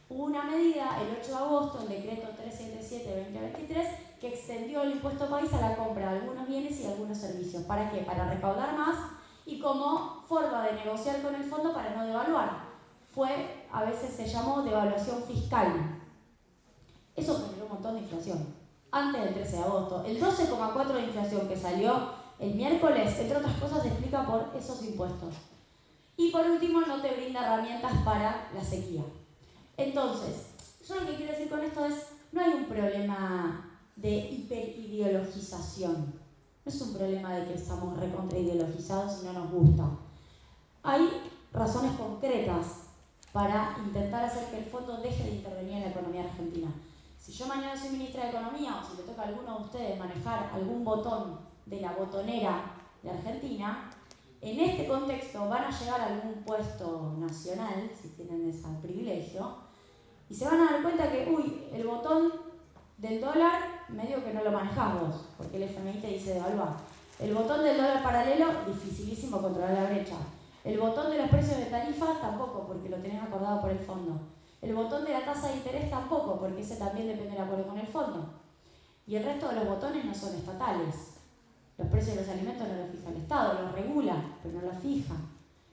Hubo una medida el 8 de agosto, el decreto 377-2023, que extendió el impuesto país a la compra de algunos bienes y algunos servicios. ¿Para qué? Para recaudar más y como forma de negociar con el fondo para no devaluar. A veces se llamó devaluación fiscal. Eso generó un montón de inflación. Antes del 13 de agosto, el 12,4% de inflación que salió el miércoles, entre otras cosas, se explica por esos impuestos. Y por último, no te brinda herramientas para la sequía. Entonces, yo lo que quiero decir con esto es, no hay un problema de hiperideologización. No es un problema de que estamos recontraideologizados y no nos gusta. Hay razones concretas para intentar hacer que el fondo deje de intervenir en la economía argentina. Si yo mañana soy ministra de Economía o si le toca a alguno de ustedes manejar algún botón de la botonera de Argentina, en este contexto van a llegar a algún puesto nacional, si tienen ese privilegio, y se van a dar cuenta que, el botón del dólar medio que no lo manejás vos, porque el FMI te dice devaluar. El botón del dólar paralelo, dificilísimo controlar la brecha. El botón de los precios de tarifa, tampoco, porque lo tenés acordado por el fondo. El botón de la tasa de interés, tampoco, porque ese también depende del acuerdo con el fondo. Y el resto de los botones no son estatales. Los precios de los alimentos no los fija el Estado, los regula, pero no los fija.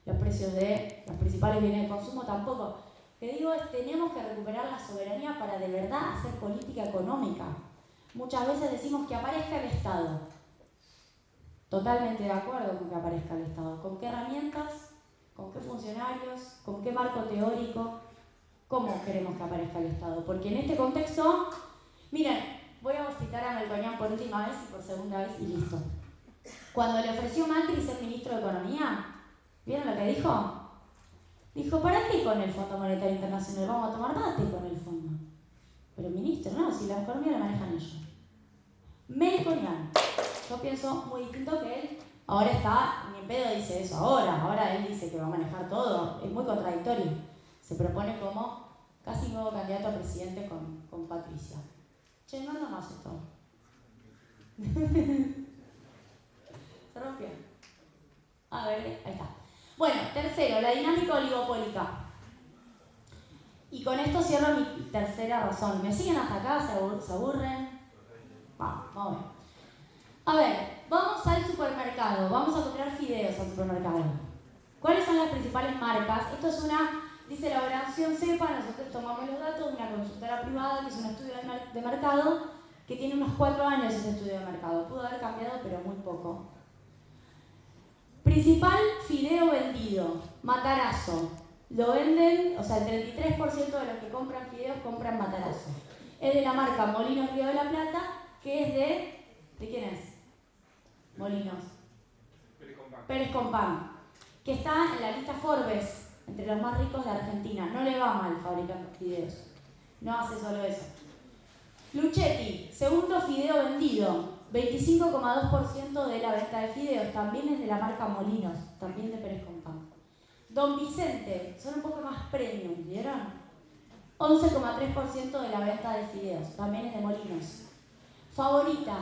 Los precios de los principales bienes de consumo tampoco. Lo que digo es, tenemos que recuperar la soberanía para de verdad hacer política económica. Muchas veces decimos que aparezca el Estado. Totalmente de acuerdo con que aparezca el Estado. ¿Con qué herramientas? ¿Con qué funcionarios? ¿Con qué marco teórico? ¿Cómo queremos que aparezca el Estado? Porque en este contexto, miren, voy a citar a Melconian por última vez y por segunda vez y listo. Cuando le ofreció Macri ser ministro de Economía, ¿vieron lo que dijo? Dijo, ¿para qué con el Fondo Monetario Internacional? Vamos a tomar mate con el fondo. Pero ministro, no, si la economía la manejan ellos. Melconian. Yo pienso muy distinto que él. Ahora está, ni en pedo dice eso ahora él dice que va a manejar todo. Es muy contradictorio. Se propone como casi nuevo candidato a presidente con Patricia. Che, no anda más esto. Se rompió. A ver, ahí está. Bueno, tercero, la dinámica oligopólica. Y con esto cierro mi tercera razón. ¿Me siguen hasta acá? ¿Se aburren? Vamos a ver. A ver, vamos al supermercado. Vamos a comprar fideos al supermercado. ¿Cuáles son las principales marcas? Esto es dice la elaboración CEPA, nosotros tomamos los datos de una consultora privada que es un estudio de mercado que tiene unos 4 años ese estudio de mercado. Pudo haber cambiado, pero muy poco. Principal fideo vendido, Matarazzo. Lo venden, o sea, el 33% de los que compran fideos compran Matarazzo. Es de la marca Molinos Río de la Plata, que es ¿de quién es? Molinos. Pérez Compán. Que está en la lista Forbes, entre los más ricos de Argentina. No le va mal fabricando fideos. No hace solo eso. Luchetti, segundo fideo vendido, 25,2% de la venta de fideos. También es de la marca Molinos, también de Pérez Compán. Don Vicente, son un poco más premium, ¿vieron? 11,3% de la venta de fideos, también es de Molinos. Favorita,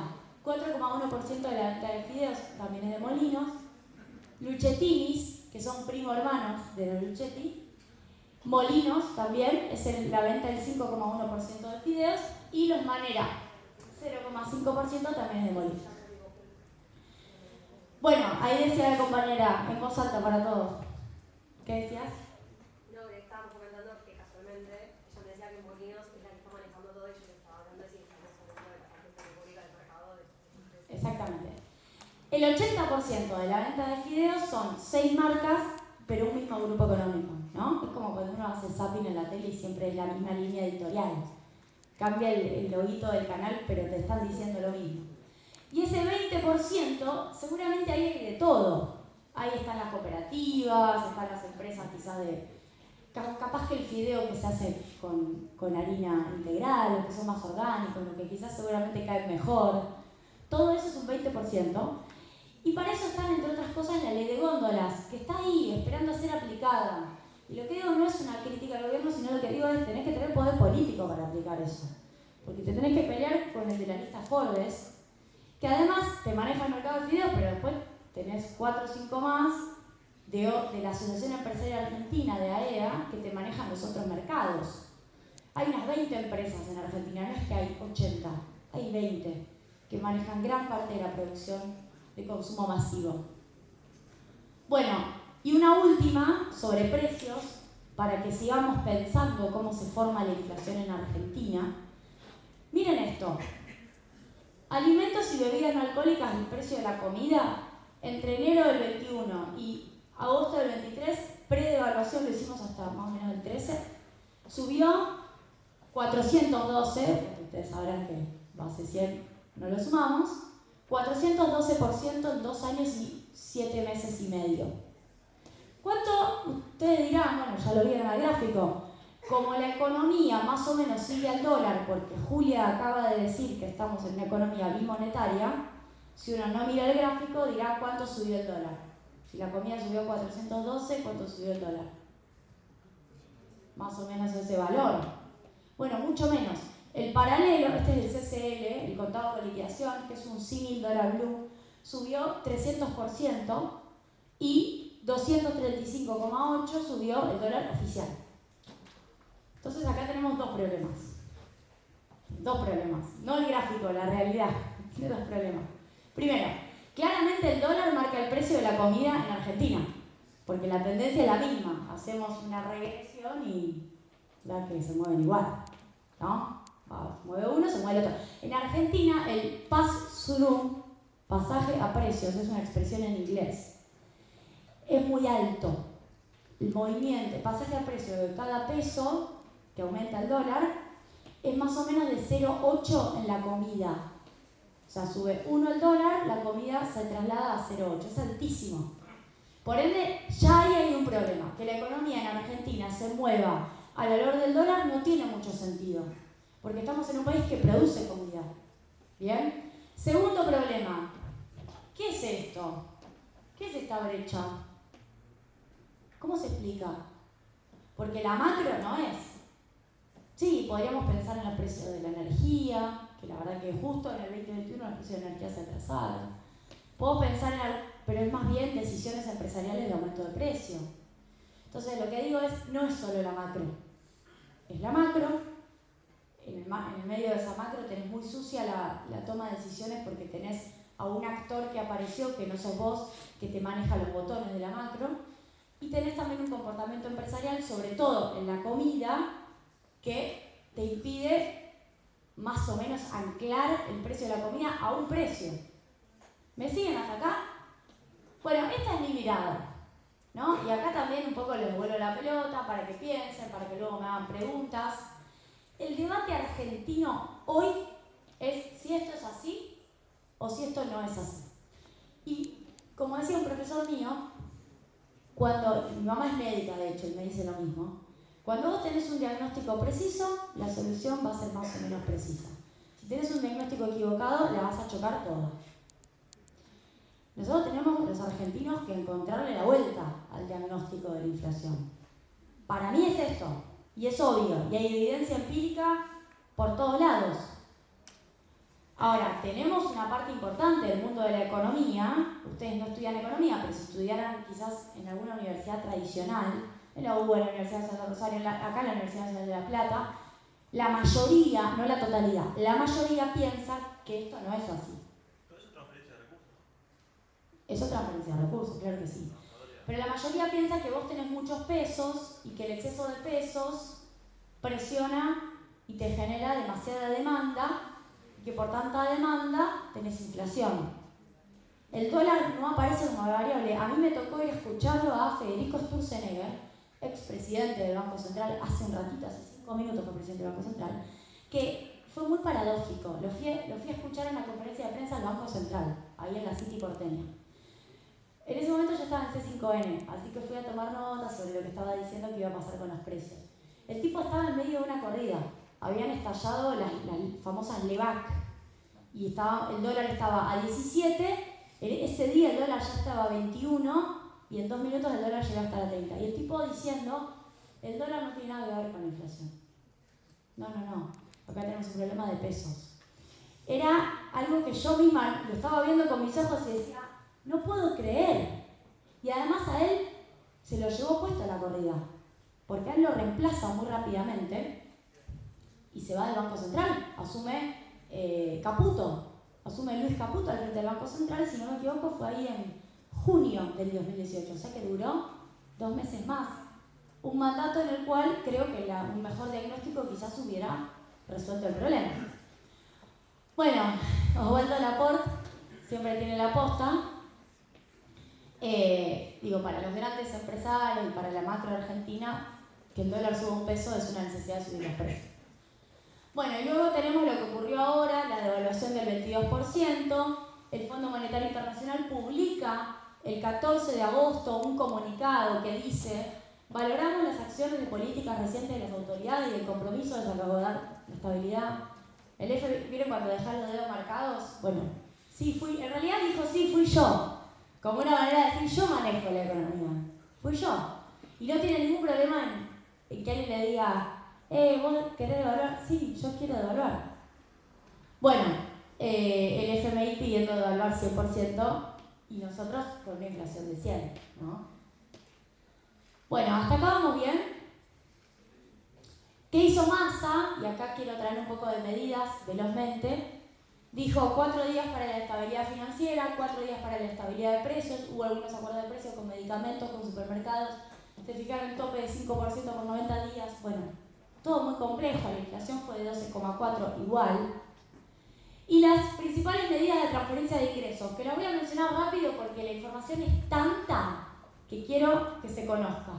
4,1% de la venta de fideos, también es de Molinos. Luchettinis, que son primo hermanos de los Luchetti. Molinos también, es la venta del 5,1% de fideos. Y los Manera, 0,5% también es de Molinos. Bueno, ahí decía la compañera, en voz alta para todos. ¿Qué decías? No, que estábamos comentando que casualmente ella me decía que Molinos es la que está manejando todo y yo le estaba hablando de si estamos hablando de la parte pública del mercado. Exactamente. El 80% de la venta de fideos son 6 marcas, pero un mismo grupo económico, ¿no? Es como cuando uno hace zapping en la tele y siempre es la misma línea editorial. Cambia el loguito del canal, pero te están diciendo lo mismo. Y ese 20% seguramente ahí hay de todo. Ahí están las cooperativas, están las empresas quizás capaz que el fideo que se hace con harina integral, los que son más orgánicos, los que quizás seguramente caen mejor. Todo eso es un 20%. Y para eso están, entre otras cosas, la ley de góndolas, que está ahí, esperando a ser aplicada. Y lo que digo no es una crítica al gobierno, sino lo que digo es tenés que tener poder político para aplicar eso. Porque te tenés que pelear con el de la lista Forbes, que además te maneja el mercado de fideos, pero después tenés 4 o 5 más de la Asociación Empresarial Argentina, de AEA, que te manejan los otros mercados. Hay unas 20 empresas en Argentina, no es que hay 80, hay 20, que manejan gran parte de la producción de consumo masivo. Bueno, y una última sobre precios, para que sigamos pensando cómo se forma la inflación en Argentina. Miren esto. Alimentos y bebidas no alcohólicas, el precio de la comida, entre enero del 21 y agosto del 23, pre-devaluación, lo hicimos hasta más o menos el 13, subió 412, ustedes sabrán que base 100 no lo sumamos, 412% en 2 años y 7 meses y medio. ¿Cuánto? Ustedes dirán, bueno, ya lo vieron al gráfico, como la economía más o menos sigue al dólar, porque Julia acaba de decir que estamos en una economía bimonetaria, si uno no mira el gráfico dirá cuánto subió el dólar. Si la comida subió 412, ¿cuánto subió el dólar? Más o menos ese valor. Bueno, mucho menos. El paralelo, este es el CCL, el contado con liquidación, que es un símil dólar blue, subió 300% y 235,8 subió el dólar oficial. Entonces acá tenemos dos problemas. No el gráfico, la realidad. Tiene dos problemas. Primero, claramente el dólar marca el precio de la comida en Argentina, porque la tendencia es la misma. Hacemos una regresión y la que se mueven igual, ¿no? Mueve uno, se mueve el otro. En Argentina el pass-through, pasaje a precios, es una expresión en inglés, es muy alto. El movimiento, el pasaje a precio de cada peso que aumenta el dólar es más o menos de 0,8 en la comida. O sea, sube 1 el dólar, la comida se traslada a 0,8. Es altísimo. Por ende, ya ahí hay un problema. Que la economía en Argentina se mueva al valor del dólar no tiene mucho sentido. Porque estamos en un país que produce comida. ¿Bien? Segundo problema. ¿Qué es esto? ¿Qué es esta brecha? ¿Cómo se explica? Porque la macro no es. Sí, podríamos pensar en los precios de la energía, que la verdad que justo en el 2021 los precios de la energía se atrasaron. Puedo pensar en algo, pero es más bien decisiones empresariales de aumento de precio. Entonces lo que digo es, no es solo la macro. Es la macro, en el medio de esa macro tenés muy sucia la toma de decisiones porque tenés a un actor que apareció, que no sos vos, que te maneja los botones de la macro, y tenés también un comportamiento empresarial, sobre todo en la comida, que te impide más o menos anclar el precio de la comida a un precio. ¿Me siguen hasta acá? Bueno, esta es mi mirada, ¿no? Y acá también un poco les vuelvo la pelota para que piensen, para que luego me hagan preguntas. El debate argentino hoy es si esto es así o si esto no es así. Y como decía un profesor mío, cuando mi mamá es médica de hecho y me dice lo mismo, cuando vos tenés un diagnóstico preciso, la solución va a ser más o menos precisa. Si tenés un diagnóstico equivocado, la vas a chocar toda. Nosotros tenemos, los argentinos, que encontrarle la vuelta al diagnóstico de la inflación. Para mí es esto, y es obvio, y hay evidencia empírica por todos lados. Ahora, tenemos una parte importante del mundo de la economía. Ustedes no estudian economía, pero si estudiaran quizás en alguna universidad tradicional, en la UBA, en la Universidad Nacional de Rosario, acá en la Universidad Nacional de La Plata, la mayoría, no la totalidad, la mayoría piensa que esto no es así. ¿Pero eso es transferencia de recursos? Eso es transferencia de recursos, claro que sí. Pero la mayoría piensa que vos tenés muchos pesos y que el exceso de pesos presiona y te genera demasiada demanda y que por tanta demanda tenés inflación. El dólar no aparece como variable. A mí me tocó ir a escucharlo a Federico Sturzenegger, expresidente del Banco Central, hace un ratito, hace 5 minutos fue presidente del Banco Central, que fue muy paradójico. Lo fui a escuchar en la conferencia de prensa del Banco Central, ahí en la City porteña. En ese momento yo estaba en C5N, así que fui a tomar notas sobre lo que estaba diciendo que iba a pasar con los precios. El tipo estaba en medio de una corrida, habían estallado las famosas LEVAC y el dólar estaba a 17, ese día el dólar ya estaba a 21 y en 2 minutos el dólar llegó hasta la 30. Y el tipo diciendo, el dólar no tiene nada que ver con la inflación. No, acá tenemos un problema de pesos. Era algo que yo misma lo estaba viendo con mis ojos y decía, no puedo creer. Y además a él se lo llevó puesto a la corrida, porque a él lo reemplaza muy rápidamente y se va del Banco Central. Asume asume Luis Caputo al frente del Banco Central, si no me equivoco fue ahí en junio del 2018, o sea que duró 2 meses más. Un mandato en el cual creo que un mejor diagnóstico quizás hubiera resuelto el problema. Bueno, Osvaldo Laporte siempre tiene la posta. Para los grandes empresarios y para la macro argentina, que el dólar suba un peso es una necesidad de subir los precios. Bueno, y luego tenemos lo que ocurrió ahora, la devaluación del 22%. El Fondo Monetario Internacional publica el 14 de agosto un comunicado que dice: valoramos las acciones de políticas recientes de las autoridades y el compromiso de salvaguardar la estabilidad. El ¿vieron cuando dejan los dedos marcados? Bueno, sí, fui, en realidad dijo sí, fui yo. Como una manera de decir, yo manejo la economía. Fui yo. Y no tiene ningún problema en que alguien le diga, ¿vos querés devaluar? Sí, yo quiero devaluar. Bueno, el FMI pidiendo devaluar 100% y nosotros con una inflación de 100, ¿no? Bueno, hasta acá vamos bien. ¿Qué hizo Massa? Y acá quiero traer un poco de medidas velozmente. Dijo 4 días para la estabilidad financiera, 4 días para la estabilidad de precios. Hubo algunos acuerdos de precios con medicamentos, con supermercados. Se fijaron un tope de 5% por 90 días. Bueno, todo muy complejo. La inflación fue de 12,4 igual. Y las principales medidas de transferencia de ingresos, que las voy a mencionar rápido porque la información es tanta que quiero que se conozca.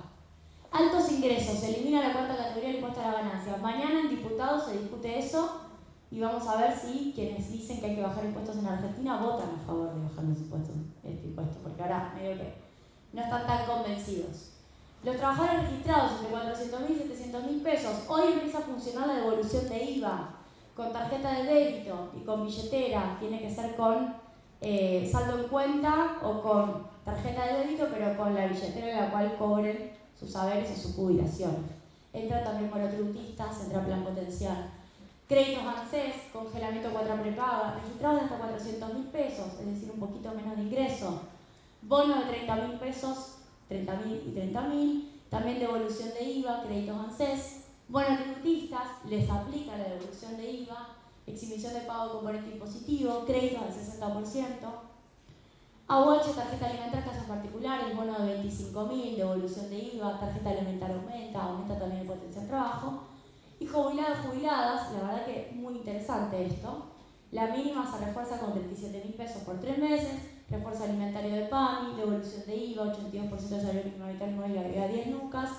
Altos ingresos, se elimina la cuarta categoría del impuesto a la ganancia. Mañana en diputados se discute eso y vamos a ver si quienes dicen que hay que bajar impuestos en Argentina votan a favor de bajar los impuestos, este impuesto, porque ahora medio que no están tan convencidos. Los trabajadores registrados entre 400.000 y 700.000 pesos, hoy empieza a funcionar la devolución de IVA con tarjeta de débito y con billetera. Tiene que ser con saldo en cuenta o con tarjeta de débito, pero con la billetera en la cual cobren sus saberes y su jubilación. Entra también monotributistas, entra plan potencial. Créditos ANSES, congelamiento 4 prepaga, registrados de hasta 400.000 pesos, es decir, un poquito menos de ingreso. Bono de 30.000 pesos, 30.000 y 30.000. También devolución de IVA, créditos ANSES. Monotributistas, les aplica la devolución de IVA, exhibición de pago componente impositivo, créditos del 60%. AUH, tarjeta alimentaria, casas particulares, bono de 25.000, devolución de IVA, tarjeta alimentaria aumenta también el potencial trabajo. Y jubilados, jubiladas, la verdad que muy interesante esto. La mínima se refuerza con 37.000 pesos por 3 meses, refuerzo alimentario de PAMI, devolución de IVA, 82% de salario mínimo vital 9 y agrega 10 lucas.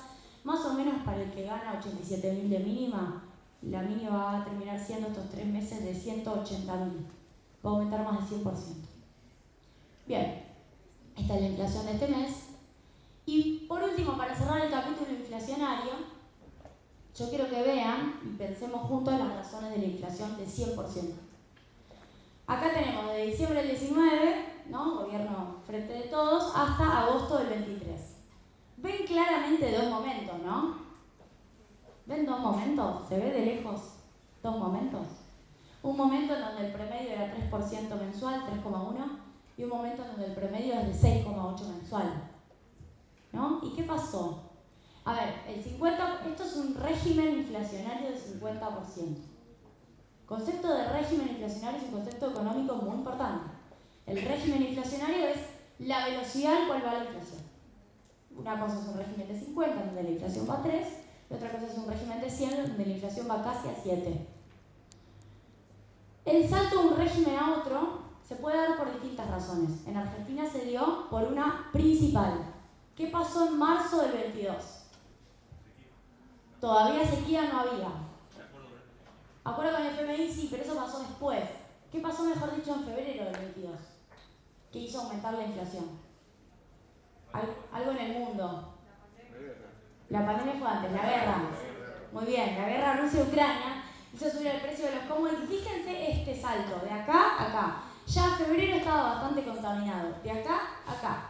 Más o menos para el que gana 87.000 de mínima, la mínima va a terminar siendo estos 3 meses de 180.000. Va a aumentar más del 100%. Bien, esta es la inflación de este mes. Y por último, para cerrar el capítulo inflacionario, yo quiero que vean y pensemos juntos las razones de la inflación de 100%. Acá tenemos de diciembre del 19, ¿no? Gobierno frente de todos, hasta agosto del 23. Ven claramente 2 momentos, ¿no? ¿Ven 2 momentos? ¿Se ve de lejos 2 momentos? Un momento en donde el promedio era 3% mensual, 3,1%, y un momento en donde el promedio es de 6,8% mensual, ¿no? ¿Y qué pasó? A ver, esto es un régimen inflacionario del 50%. Concepto de régimen inflacionario es un concepto económico muy importante. El régimen inflacionario es la velocidad al cual va la inflación. Una cosa es un régimen de 50, donde la inflación va a 3, y otra cosa es un régimen de 100, donde la inflación va casi a 7. El salto de un régimen a otro se puede dar por distintas razones. En Argentina se dio por una principal. ¿Qué pasó en marzo del 22? Todavía sequía no había. Acuerdo con el FMI, sí, pero eso pasó después. ¿Qué pasó, mejor dicho, en febrero del 22? ¿Qué hizo aumentar la inflación? Algo en el mundo. La pandemia fue antes, la guerra. Muy bien, la guerra Rusia-Ucrania hizo subir el precio de los commodities. Fíjense este salto, de acá a acá. Ya febrero estaba bastante contaminado, de acá a acá.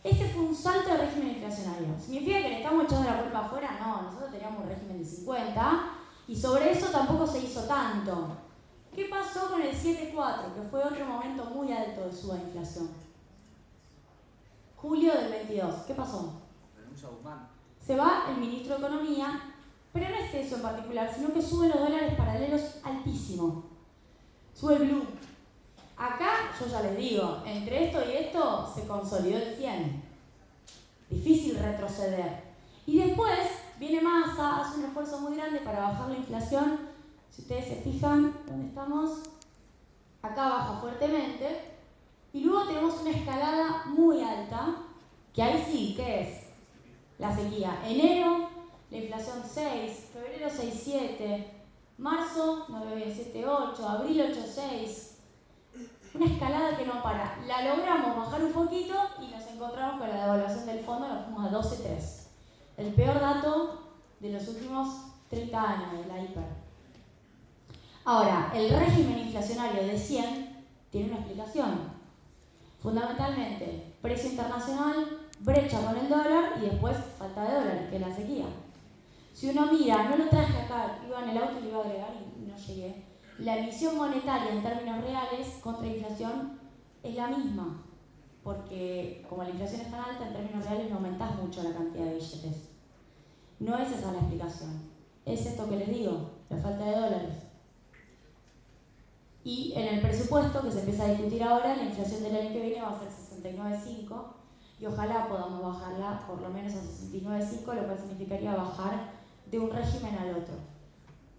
Ese fue un salto de régimen inflacionario. ¿Significa que le estamos echando la culpa afuera? No, nosotros teníamos un régimen de 50 y sobre eso tampoco se hizo tanto. ¿Qué pasó con el 7,4? Que fue otro momento muy alto de suba de inflación. Julio del 22. ¿Qué pasó? Renuncia a Guzmán. Se va el ministro de Economía, pero no es eso en particular, sino que suben los dólares paralelos altísimo. Sube el blue. Acá, yo ya les digo, entre esto y esto se consolidó el 100. Difícil retroceder. Y después viene Massa, hace un esfuerzo muy grande para bajar la inflación. Si ustedes se fijan, ¿dónde estamos? Acá baja fuertemente. Y luego tenemos una escalada muy alta, que ahí sí, ¿qué es? La sequía. Enero, la inflación 6, febrero 6,7, Marzo 9,78, abril 8,6. Una escalada que no para. La logramos bajar un poquito y nos encontramos con la devaluación del fondo, nos fuimos a 12,3. El peor dato de los últimos 30 años de la hiper. Ahora, el régimen inflacionario de 100 tiene una explicación. Fundamentalmente, precio internacional, brecha con el dólar y después falta de dólares, que es la sequía. Si uno mira, no lo traje acá, iba en el auto y lo iba a agregar y no llegué. La emisión monetaria en términos reales contra inflación es la misma, porque como la inflación es tan alta, en términos reales no aumentás mucho la cantidad de billetes. No es esa la explicación, es esto que les digo, la falta de dólares. Y en el presupuesto que se empieza a discutir ahora, la inflación del año que viene va a ser 69,5 y ojalá podamos bajarla por lo menos a 69,5, lo cual significaría bajar de un régimen al otro.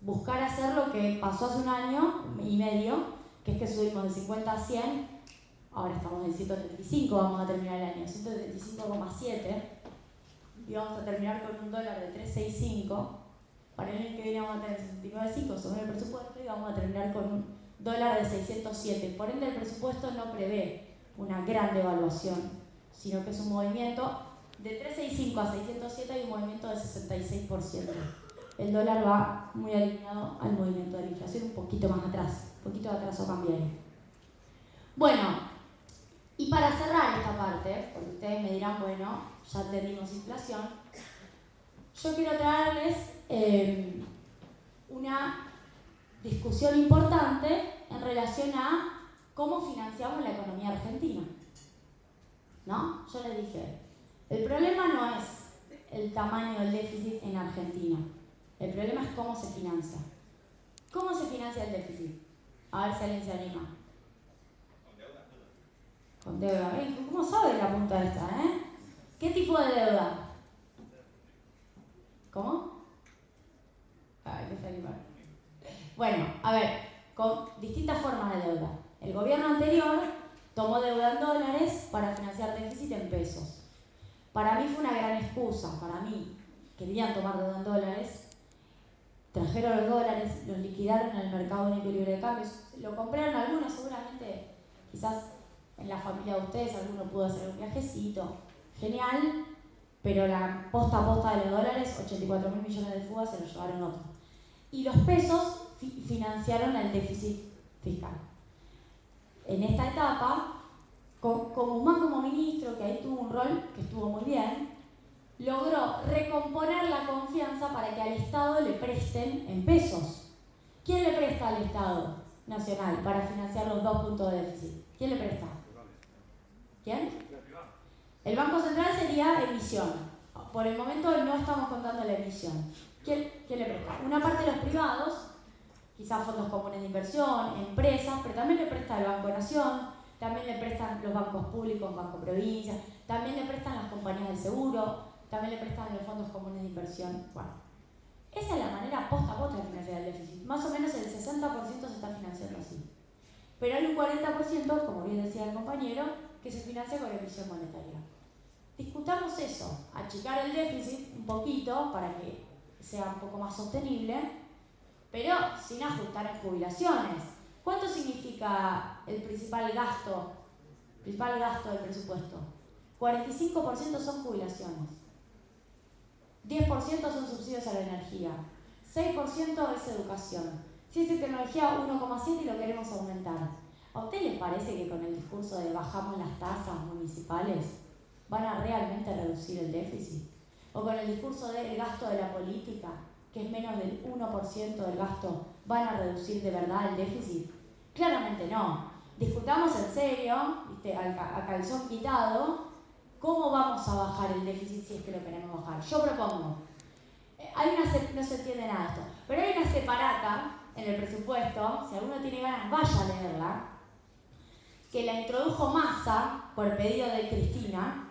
Buscar hacer lo que pasó hace un año y medio, que es que subimos de 50 a 100, ahora estamos en 135, vamos a terminar el año, 135,7, y vamos a terminar con un dólar de 3,65, para el año que viene vamos a tener 69,5 según el presupuesto y vamos a terminar con un dólar de 607. Por ende, el presupuesto no prevé una gran devaluación, sino que es un movimiento de 365 a 607, hay un movimiento de 66%. El dólar va muy alineado al movimiento de la inflación, un poquito más atrás, un poquito de atraso cambiario. Bueno, y para cerrar esta parte, porque ustedes me dirán, bueno, ya tenemos inflación, yo quiero traerles una discusión importante en relación a cómo financiamos la economía argentina. ¿No? Yo les dije, el problema no es el tamaño del déficit en Argentina, el problema es cómo se financia. ¿Cómo se financia el déficit? A ver si alguien se anima. Con deuda. ¿Cómo sabe la punta esta, ¿Qué tipo de deuda? ¿Cómo? Ay, que se anima. Bueno, a ver, con distintas formas de deuda. El gobierno anterior tomó deuda en dólares para financiar déficit en pesos. Para mí fue una gran excusa, para mí. Querían tomar deuda en dólares, trajeron los dólares, los liquidaron en el mercado único y libre de cambios, lo compraron algunos, seguramente, quizás en la familia de ustedes, alguno pudo hacer un viajecito, genial, pero la posta a posta de los dólares, 84.000 millones de fugas, se los llevaron otros. Y los pesos financiaron el déficit fiscal. En esta etapa, con Guzmán como ministro, que ahí tuvo un rol que estuvo muy bien, logró recomponer la confianza para que al Estado le presten en pesos. ¿Quién le presta al Estado Nacional para financiar los 2 puntos de déficit? ¿Quién le presta? ¿Quién? El Banco Central sería emisión. Por el momento no estamos contando la emisión. ¿Quién le presta? Una parte de los privados, quizás fondos comunes de inversión, empresas, pero también le presta el Banco Nación, también le prestan los bancos públicos, Banco Provincia, también le prestan las compañías de seguro, también le prestan los fondos comunes de inversión. Bueno, esa es la manera posta a posta de financiar el déficit. Más o menos el 60% se está financiando así. Pero hay un 40%, como bien decía el compañero, que se financia con emisión monetaria. Discutamos eso, achicar el déficit un poquito para que sea un poco más sostenible, pero sin ajustar en jubilaciones. ¿Cuánto significa el principal gasto del presupuesto? 45% son jubilaciones, 10% son subsidios a la energía, 6% es educación, ciencia y tecnología 1,7% y lo queremos aumentar. ¿A ustedes les parece que con el discurso de bajamos las tasas municipales van a realmente reducir el déficit? ¿O con el discurso del gasto de la política, que es menos del 1% del gasto, van a reducir de verdad el déficit? Claramente no. Discutamos en serio, a calzón quitado, cómo vamos a bajar el déficit si es que lo queremos bajar. Yo propongo, no se entiende nada de esto, pero hay una separata en el presupuesto, si alguno tiene ganas vaya a leerla, que la introdujo Massa por pedido de Cristina,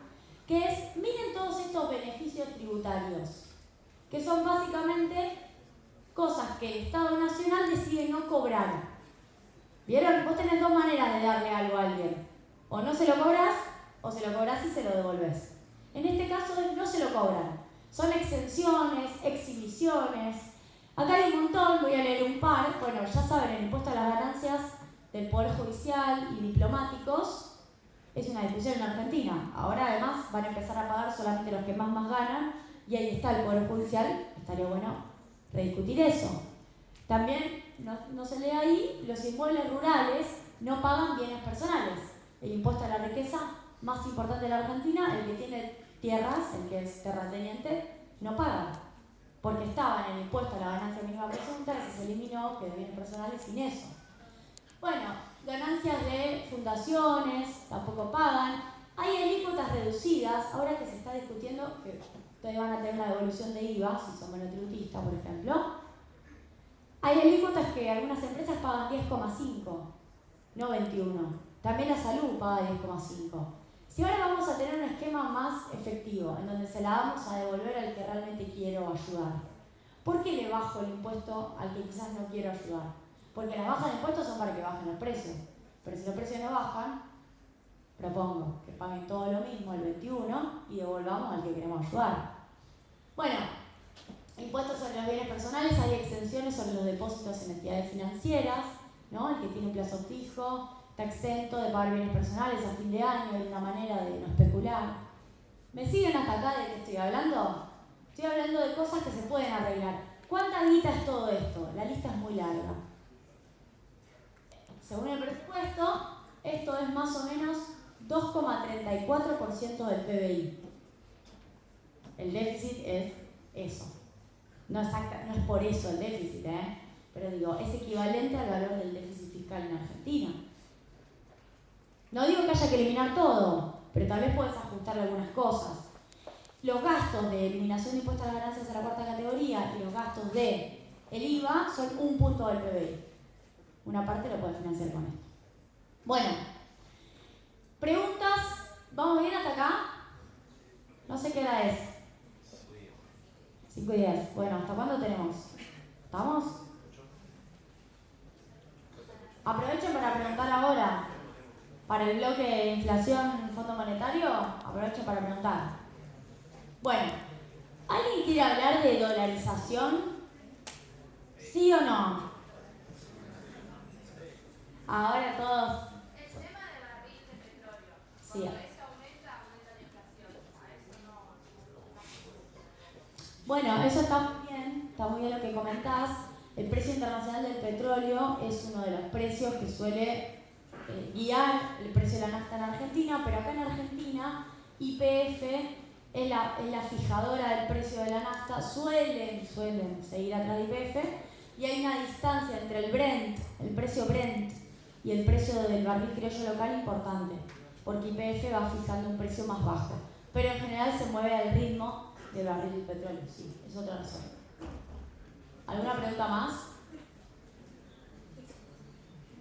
que es, miren todos estos beneficios tributarios, que son básicamente cosas que el Estado Nacional decide no cobrar. ¿Vieron? Vos tenés 2 maneras de darle algo a alguien. O no se lo cobras, o se lo cobras y se lo devolves. En este caso no se lo cobran. Son exenciones, exhibiciones. Acá hay un montón, voy a leer un par. Bueno, ya saben, el impuesto a las ganancias del Poder Judicial y diplomáticos es una discusión en Argentina. Ahora además van a empezar a pagar solamente los que más ganan y ahí está el Poder Judicial. Estaría bueno rediscutir eso. También, no se lee ahí, los inmuebles rurales no pagan bienes personales. El impuesto a la riqueza más importante de la Argentina, el que tiene tierras, el que es terrateniente, no paga. Porque estaba en el impuesto a la ganancia mínima presunta, que se eliminó, que de bienes personales sin eso. Bueno, ganancias de fundaciones tampoco pagan. Hay alícuotas reducidas, ahora que se está discutiendo que ustedes van a tener una devolución de IVA, si son monotributistas, por ejemplo. Hay alícuotas que algunas empresas pagan 10,5, no 21. También la salud paga 10,5. Si ahora vamos a tener un esquema más efectivo, en donde se la vamos a devolver al que realmente quiero ayudar, ¿por qué le bajo el impuesto al que quizás no quiero ayudar? Porque las bajas de impuestos son para que bajen los precios. Pero si los precios no bajan, propongo que paguen todo lo mismo el 21 y devolvamos al que queremos ayudar. Bueno, impuestos sobre los bienes personales, hay exenciones sobre los depósitos en entidades financieras, ¿no? El que tiene un plazo fijo está exento de pagar bienes personales a fin de año, de una manera de no especular. ¿Me siguen hasta acá de qué estoy hablando? Estoy hablando de cosas que se pueden arreglar. ¿Cuánta guita es todo esto? La lista es muy larga. Según el presupuesto, esto es más o menos 2,34% del PBI. El déficit es eso. No es por eso el déficit, pero digo, es equivalente al valor del déficit fiscal en Argentina. No digo que haya que eliminar todo, pero tal vez puedes ajustar algunas cosas. Los gastos de eliminación de impuestos a las ganancias a la cuarta categoría y los gastos de el IVA son 1 punto del PBI. Una parte lo puedes financiar con esto. Bueno, preguntas. ¿Vamos bien hasta acá? No sé qué hora es. 5:10. Bueno, ¿hasta cuándo tenemos? ¿Estamos? Aprovechen para preguntar ahora. Para el bloque de inflación, Fondo Monetario, aprovechen para preguntar. Bueno, ¿alguien quiere hablar de dolarización? ¿Sí o no? Ahora todos. El tema del barril de petróleo. Sí. Cuando eso aumenta la inflación. A eso no. Bueno, eso está muy bien lo que comentás. El precio internacional del petróleo es uno de los precios que suele guiar el precio de la nafta en Argentina, pero acá en Argentina YPF es la fijadora del precio de la nafta, suelen seguir atrás de YPF, y hay una distancia entre el Brent, el precio Brent, y el precio del barril criollo local importante, porque YPF va fijando un precio más bajo, pero en general se mueve al ritmo del barril del petróleo, sí, es otra razón. ¿Alguna pregunta más?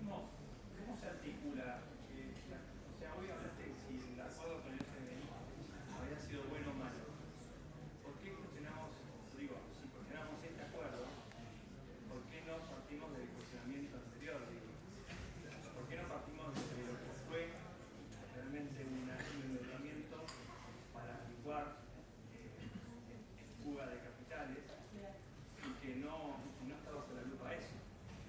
¿Cómo se articula? O sea, hoy hablaste si el acuerdo con el FMI había sido bueno o malo. ¿Por qué cuestionamos, si cuestionamos este acuerdo, por qué no partimos del cuestionamiento anterior? ¿Por qué no partimos de lo que fue realmente un endeudamiento para licuar fuga de capitales y que no estaba bajo la lupa eso?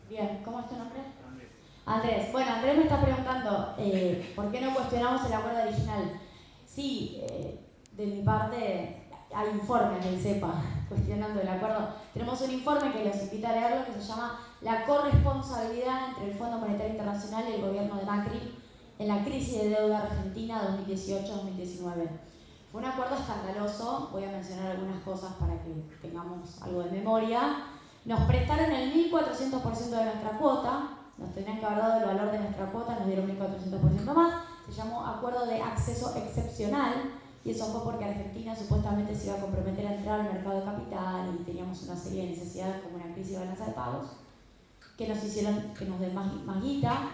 Bien, ¿cómo es tu nombre? Andrés. Andrés. Bueno, Andrés me está preguntando ¿por qué no cuestionamos el acuerdo original? Sí, de mi parte hay informes del CEPA cuestionando el acuerdo. Tenemos un informe que los invito a leerlo que se llama La corresponsabilidad entre el Fondo Monetario Internacional y el gobierno de Macri en la crisis de deuda argentina 2018-2019. Fue un acuerdo escandaloso, voy a mencionar algunas cosas para que tengamos algo de memoria. Nos prestaron el 1400% de nuestra cuota, nos tenían que haber dado el valor de nuestra cuota, nos dieron 1400% más. Se llamó Acuerdo de Acceso Excepcional y eso fue porque Argentina supuestamente se iba a comprometer a entrar al mercado de capital y teníamos una serie de necesidades como una crisis de balanza de pagos que nos hicieron que nos den más guita.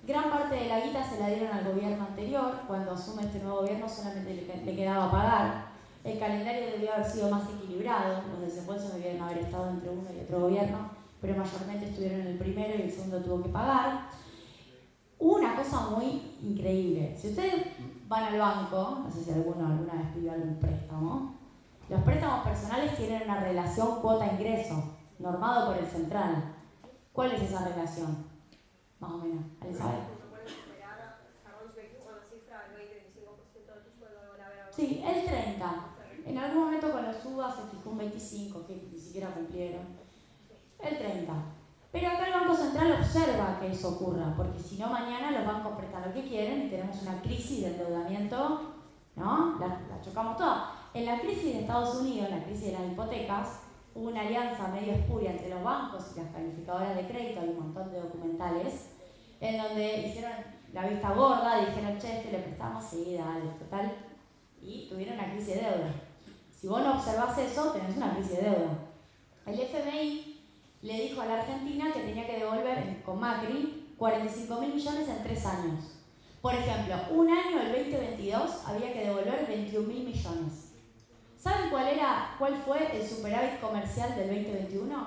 Gran parte de la guita se la dieron al gobierno anterior. Cuando asume este nuevo gobierno solamente le quedaba pagar. El calendario debió haber sido más equilibrado. Los desembolsos debían haber estado entre uno y otro gobierno, pero mayormente estuvieron en el primero y el segundo tuvo que pagar. Hubo una cosa muy increíble. Si ustedes van al banco, no sé si alguna vez pidió algún préstamo, los préstamos personales tienen una relación cuota-ingreso. normado por el central. ¿Cuál es esa relación? Más o menos, ¿alguien sabe? Sí, el 30. En algún momento con los UBA se fijó un 25, que ni siquiera cumplieron. El 30. Pero acá el Banco Central observa que eso ocurra, porque si no mañana los bancos prestan lo que quieren y tenemos una crisis de endeudamiento, ¿no? La chocamos toda. En la crisis de Estados Unidos, en la crisis de las hipotecas, hubo una alianza medio espuria entre los bancos y las calificadoras de crédito, hay un montón de documentales, en donde hicieron la vista gorda, dijeron, che, le prestamos, sí, dale, total, y tuvieron una crisis de deuda. Si vos no observás eso, tenés una crisis de deuda. El FMI le dijo a la Argentina que tenía que devolver, con Macri, 45.000 millones en 3 años. Por ejemplo, un año, el 2022, había que devolver 21.000 millones. ¿Saben cuál fue el superávit comercial del 2021?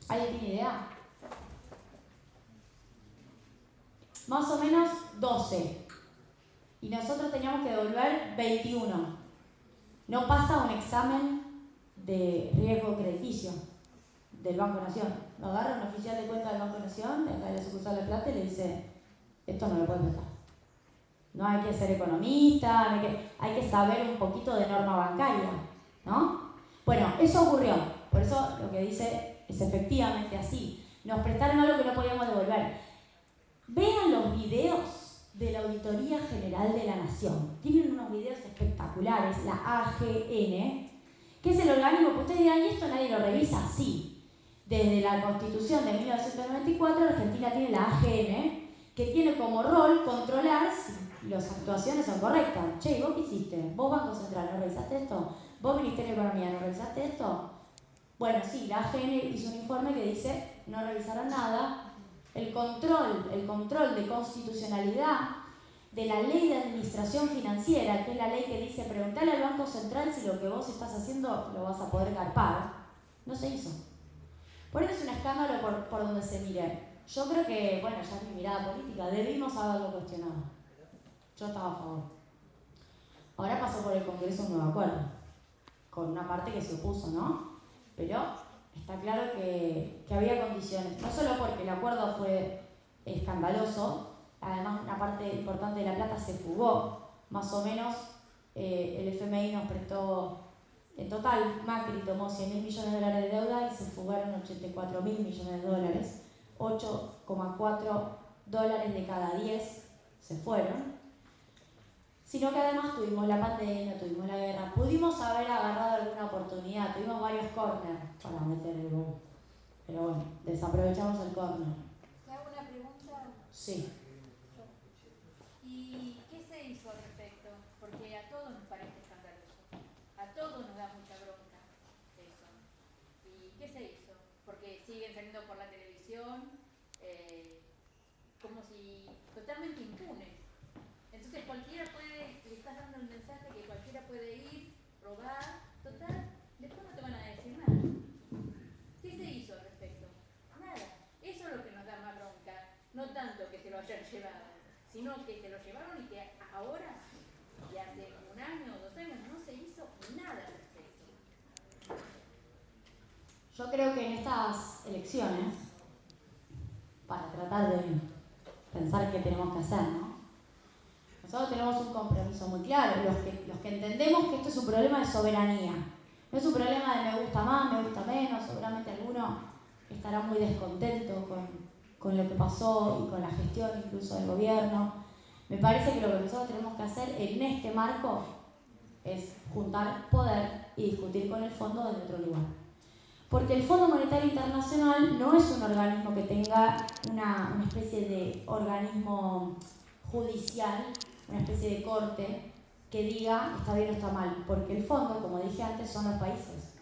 ¿Alguien tiene idea? Más o menos 12. Y nosotros teníamos que devolver 21. No pasa un examen de riesgo crediticio del Banco Nación. Lo agarra un oficial de cuenta del Banco Nación, de acá de la sucursal de Plata, y le dice, esto no lo puedes prestar. No hay que ser economista, hay que saber un poquito de norma bancaria, ¿no? Bueno, eso ocurrió. Por eso lo que dice es efectivamente así. Nos prestaron algo que no podíamos devolver. Vean los videos de la Auditoría General de la Nación. Tienen unos videos espectaculares, la AGN, que es el organismo que ustedes dirán, ¿y esto nadie lo revisa? Sí. Desde la Constitución de 1994, Argentina tiene la AGN, que tiene como rol controlar si las actuaciones son correctas. Che, ¿vos qué hiciste? ¿Vos Banco Central no revisaste esto? ¿Vos Ministerio de Economía no revisaste esto? Bueno, sí, la AGN hizo un informe que dice no revisaron nada. El control de constitucionalidad de la ley de administración financiera, que es la ley que dice preguntarle al Banco Central si lo que vos estás haciendo lo vas a poder garpar, no se hizo. Por eso es un escándalo por donde se mire. Yo creo que, bueno, ya es mi mirada política, debimos haberlo cuestionado. Yo estaba a favor. Ahora pasó por el Congreso un nuevo acuerdo, con una parte que se opuso, ¿no? Pero está claro que había condiciones, no solo porque el acuerdo fue escandaloso, además una parte importante de la plata se fugó, más o menos el FMI nos prestó, en total Macri tomó 100.000 millones de dólares de deuda y se fugaron 84.000 millones de dólares, 8,4 dólares de cada 10 se fueron, sino que además tuvimos la pandemia, tuvimos la guerra, pudimos haber agarrado alguna oportunidad, tuvimos varios corners para meter el gol, pero bueno, desaprovechamos el corner. ¿Te hago una pregunta? Sí. ¿Y qué se hizo al respecto? Porque a todos nos parece escandaloso, a todos nos da mucha bronca eso. ¿Y qué se hizo? Porque siguen saliendo por la televisión como si totalmente impunes. Entonces cualquiera puede, le estás dando el mensaje que cualquiera puede ir, robar, total, después no te van a decir nada. ¿Qué se hizo al respecto? Nada. Eso es lo que nos da más bronca. No tanto que se lo hayan llevado, sino que se lo llevaron y que ahora, y hace 1 año o 2 años, no se hizo nada al respecto. Yo creo que en estas elecciones, para tratar de pensar qué tenemos que hacer, ¿no? Nosotros tenemos un compromiso muy claro, los que entendemos que esto es un problema de soberanía. No es un problema de me gusta más, me gusta menos, seguramente alguno estará muy descontento con lo que pasó y con la gestión incluso del gobierno. Me parece que lo que nosotros tenemos que hacer en este marco es juntar poder y discutir con el fondo desde otro lugar. Porque el Fondo Monetario Internacional no es un organismo que tenga una especie de organismo judicial, una especie de corte que diga está bien o está mal, porque el fondo, como dije antes, son los países,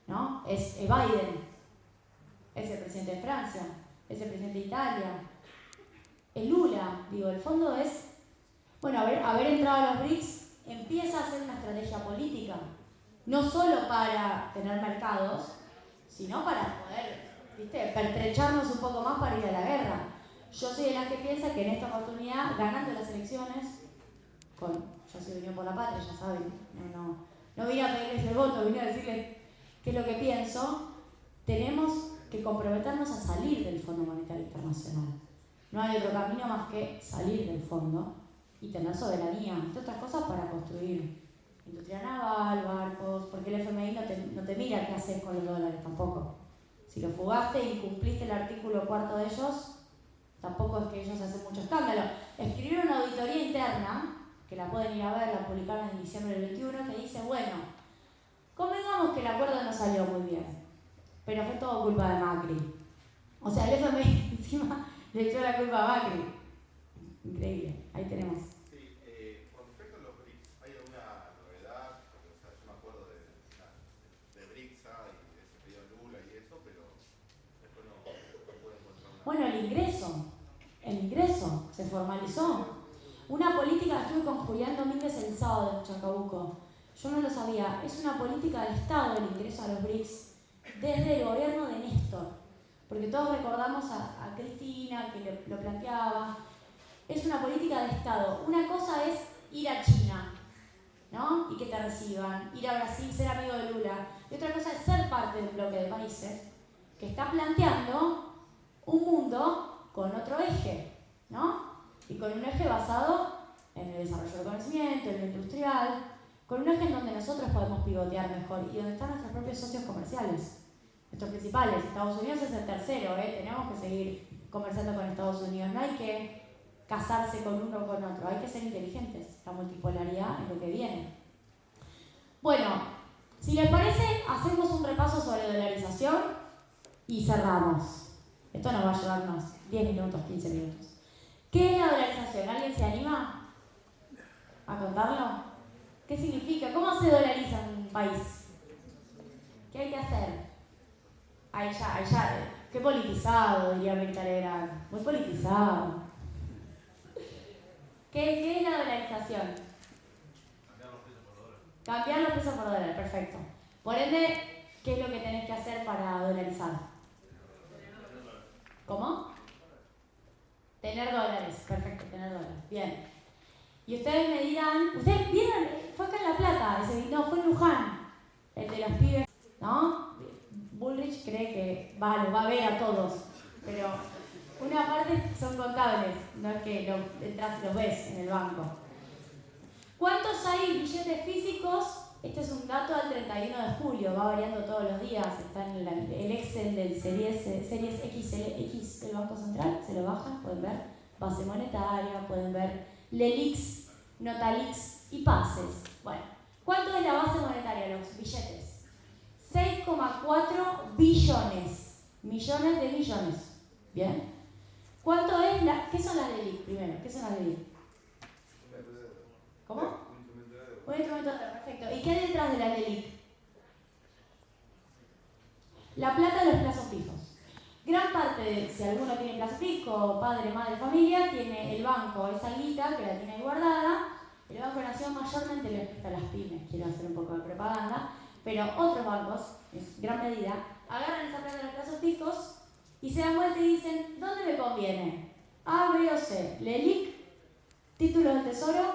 ¿no? Es Biden, es el presidente de Francia, es el presidente de Italia, el Lula, digo, el fondo es, bueno, haber entrado a los BRICS empieza a ser una estrategia política, no solo para tener mercados, sino para poder, ¿viste?, pertrecharnos un poco más para ir a la guerra. Yo soy de las que piensa que en esta oportunidad, ganando las elecciones, yo soy de Unión por la Patria, ya saben, no vine a pedirles el voto, vine a decirles qué es lo que pienso. tenemos que comprometernos a salir del Fondo Monetario Internacional. No hay otro camino más que salir del fondo y tener soberanía, entre otras cosas para construir industria naval, barcos, porque el FMI no te mira qué haces con los dólares tampoco. Si lo fugaste y cumpliste el artículo 4 de ellos, tampoco es que ellos hacen mucho escándalo. Escribieron una auditoría interna, que la pueden ir a ver, la publicaron en diciembre del 21, que dice, bueno, convengamos que el acuerdo no salió muy bien, pero fue todo culpa de Macri. O sea, el FMI encima le echó la culpa a Macri. Increíble, ahí tenemos. Sí, con respecto a los BRICS, ¿hay alguna novedad? Porque, o sea, yo me acuerdo de BRICSA y de ese pedido Lula y eso, pero después no puedo encontrar nada. Bueno, el ingreso se formalizó. Una política, estuve con Julián Domínguez el sábado en Chacabuco, yo no lo sabía, es una política de Estado el ingreso a los BRICS desde el gobierno de Néstor, porque todos recordamos a Cristina que lo planteaba. Es una política de Estado. Una cosa es ir a China, ¿no? Y que te reciban, ir a Brasil, ser amigo de Lula. Y otra cosa es ser parte de un bloque de países que está planteando un mundo con otro eje, ¿no? Y con un eje basado en el desarrollo del conocimiento, en lo industrial, con un eje en donde nosotros podemos pivotear mejor y donde están nuestros propios socios comerciales, nuestros principales. Estados Unidos es el tercero, tenemos que seguir conversando con Estados Unidos, no hay que casarse con uno o con otro, hay que ser inteligentes, la multipolaridad es lo que viene. Bueno, si les parece, hacemos un repaso sobre dolarización y cerramos. Esto nos va a llevar unos 10 minutos, 15 minutos. ¿Qué es la dolarización? ¿Alguien se anima a contarlo? ¿Qué significa? ¿Cómo se dolariza un país? ¿Qué hay que hacer? Ahí ya, qué politizado, diría Mirta Legrand. Muy politizado. ¿Qué es la dolarización? Cambiar los pesos por dólares, perfecto. Por ende, ¿qué es lo que tenés que hacer para dolarizar? ¿Cómo? Tener dólares, perfecto, tener dólares. Bien. Y ustedes me dirán, ¿ustedes vieron? Fue acá en La Plata, no, fue en Luján, el de los pibes, ¿no? Bullrich cree que los va a ver a todos, pero una parte son contables, no es que entras y los ves en el banco. ¿Cuántos hay billetes físicos? Este es un dato al 31 de julio, va variando todos los días, está en el Excel del Series X del Banco Central, se lo bajan, pueden ver base monetaria, pueden ver LELIX, Notalix y pases. Bueno, ¿cuánto es la base monetaria, los billetes? 6,4 billones, millones de millones, ¿bien? ¿Cuánto es qué son las LELIX primero? ¿Qué son las LELIX? ¿Cómo? Un instrumento de deuda, perfecto. ¿Y qué hay detrás de la LELIC? La plata de los plazos fijos. Gran parte si alguno tiene plazo fijo, padre, madre, familia, tiene el banco esa guita que la tiene ahí guardada. El Banco de Nación mayormente le presta a las pymes, quiero hacer un poco de propaganda, pero otros bancos, en gran medida, agarran esa plata de los plazos fijos y se dan vuelta y dicen, ¿dónde me conviene? A, B o C, LELIC, títulos del tesoro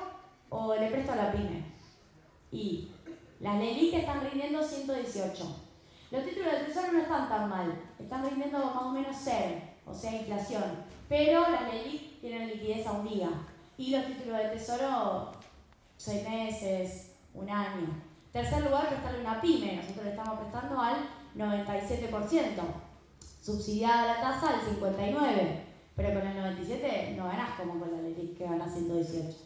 o le presto a la pyme. Y las LELIC están rindiendo 118. Los títulos del tesoro no están tan mal, están rindiendo más o menos 0, o sea, inflación. Pero las LELIC tienen liquidez a un día. Y los títulos del tesoro, 6 meses, un año. Tercer lugar, prestarle una pyme. Nosotros le estamos prestando al 97%. Subsidiada la tasa al 59%. Pero con el 97% no ganás como con la LELIC, que gana 118.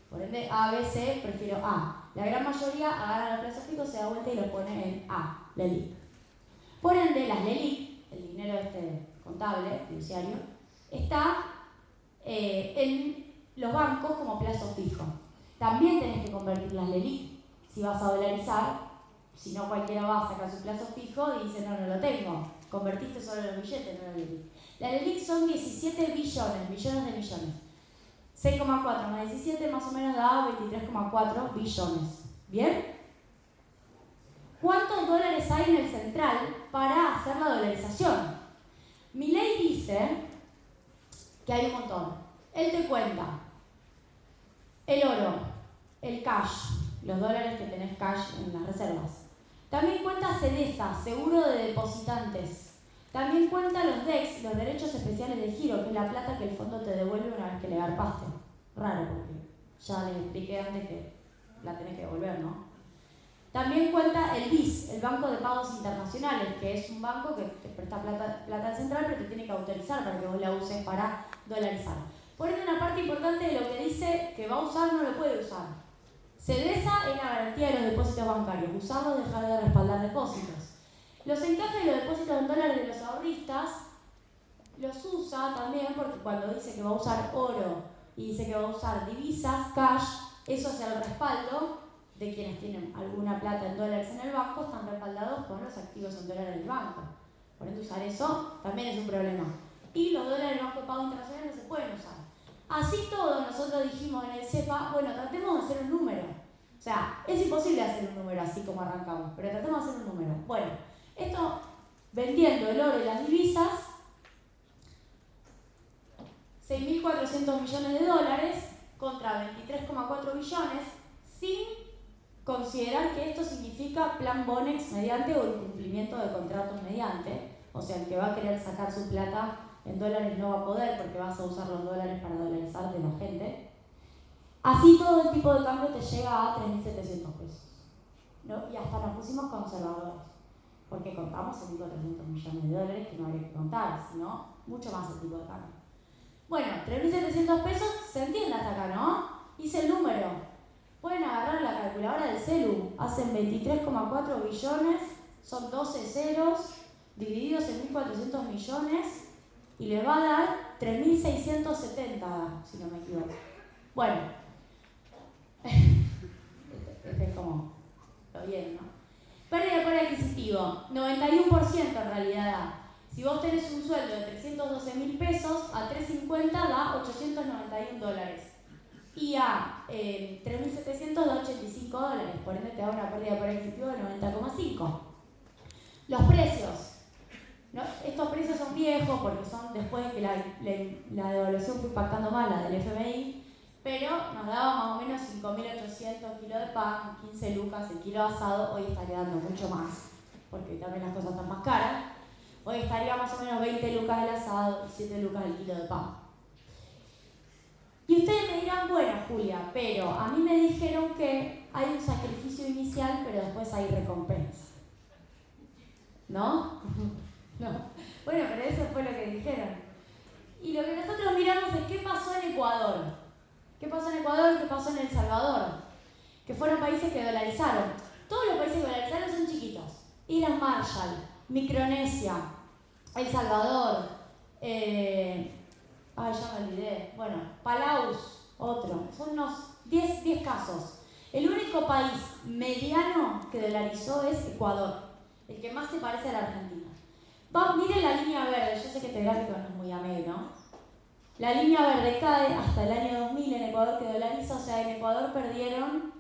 Por ende, A, B, C, prefiero A. La gran mayoría agarra los plazos fijos, se da vuelta y lo pone en A, LELIC. Por ende, las LELIC, el dinero contable, fiduciario, está en los bancos como plazo fijo. También tenés que convertir las LELIC. Si vas a dolarizar, si no cualquiera va a sacar su plazo fijo y dice, no lo tengo. Convertiste solo los billetes, no las LELIC. Las LELIC son 17 billones, millones de millones. 6,4 más 17 más o menos da 23,4 billones. ¿Bien? ¿Cuántos dólares hay en el central para hacer la dolarización? Milei dice que hay un montón. Él te cuenta el oro, el cash, los dólares que tenés cash en las reservas. También cuenta CEDESA, Seguro de Depositantes. También cuenta los DEX, los Derechos Especiales de Giro, que es la plata que el fondo te devuelve una vez que le garpaste. Raro, porque ya les expliqué antes que la tenés que devolver, ¿no? También cuenta el BIS, el Banco de Pagos Internacionales, que es un banco que te presta plata al central, pero te tiene que autorizar para que vos la uses para dolarizar. Por ende, una parte importante de lo que dice que va a usar no lo puede usar. CEDESA es la garantía de los depósitos bancarios, usarlos, dejar de respaldar depósitos. Los encajes de los depósitos en dólares de los ahorristas los usa también porque cuando dice que va a usar oro y dice que va a usar divisas, cash, eso es el respaldo de quienes tienen alguna plata en dólares en el banco, están respaldados con los activos en dólares del banco. Por ende, usar eso también es un problema. Y los dólares del Banco de Pago Internacional no se pueden usar. Así todo, nosotros dijimos en el CEPA, bueno, tratemos de hacer un número. O sea, es imposible hacer un número así como arrancamos, pero tratemos de hacer un número. Bueno, esto, vendiendo el oro y las divisas, 6.400 millones de dólares contra 23,4 billones, sin considerar que esto significa plan Bonex mediante o incumplimiento de contratos mediante. O sea, el que va a querer sacar su plata en dólares no va a poder porque vas a usar los dólares para dolarizar de la gente. Así todo el tipo de cambio te llega a 3.700 pesos. ¿No? Y hasta nos pusimos conservadores, porque contamos 6.400 millones de dólares que no habría que contar, sino mucho más el tipo de cambio. Bueno, 3.700 pesos se entiende hasta acá, ¿no? Hice el número. Pueden agarrar la calculadora del celu, hacen 23,4 billones, son 12 ceros, divididos en 1.400 millones, y les va a dar 3.670, si no me equivoco. Bueno, este es como lo bien, ¿no? Pérdida de poder adquisitivo, 91% en realidad. Si vos tenés un sueldo de 312.000 pesos, a 350 da 891 dólares. Y a 3.700 da 85 dólares, por ende te da una pérdida de poder adquisitivo de 90,5. Los precios. ¿No? Estos precios son viejos porque son después de que la devaluación fue impactando mal, la del FMI, pero nos daba más o menos 5.800 kilos de pan, 15 lucas el kilo asado. Hoy estaría dando mucho más, porque también las cosas están más caras. Hoy estaría más o menos 20 lucas el asado y 7 lucas el kilo de pan. Y ustedes me dirán, bueno, Julia, pero a mí me dijeron que hay un sacrificio inicial, pero después hay recompensa. ¿No? No. Bueno, pero eso fue lo que dijeron. Y lo que nosotros miramos es qué pasó en Ecuador. ¿Qué pasó en Ecuador? ¿Qué pasó en El Salvador? Que fueron países que dolarizaron. Todos los países que dolarizaron son chiquitos. Islas Marshall, Micronesia, El Salvador, ya me olvidé. Bueno, Palaus, otro. Son unos 10 casos. El único país mediano que dolarizó es Ecuador, el que más se parece a la Argentina. Miren la línea verde, yo sé que este gráfico no es muy ameno, ¿no? La línea verde cae hasta el año 2000 en Ecuador que dolariza, o sea, en Ecuador perdieron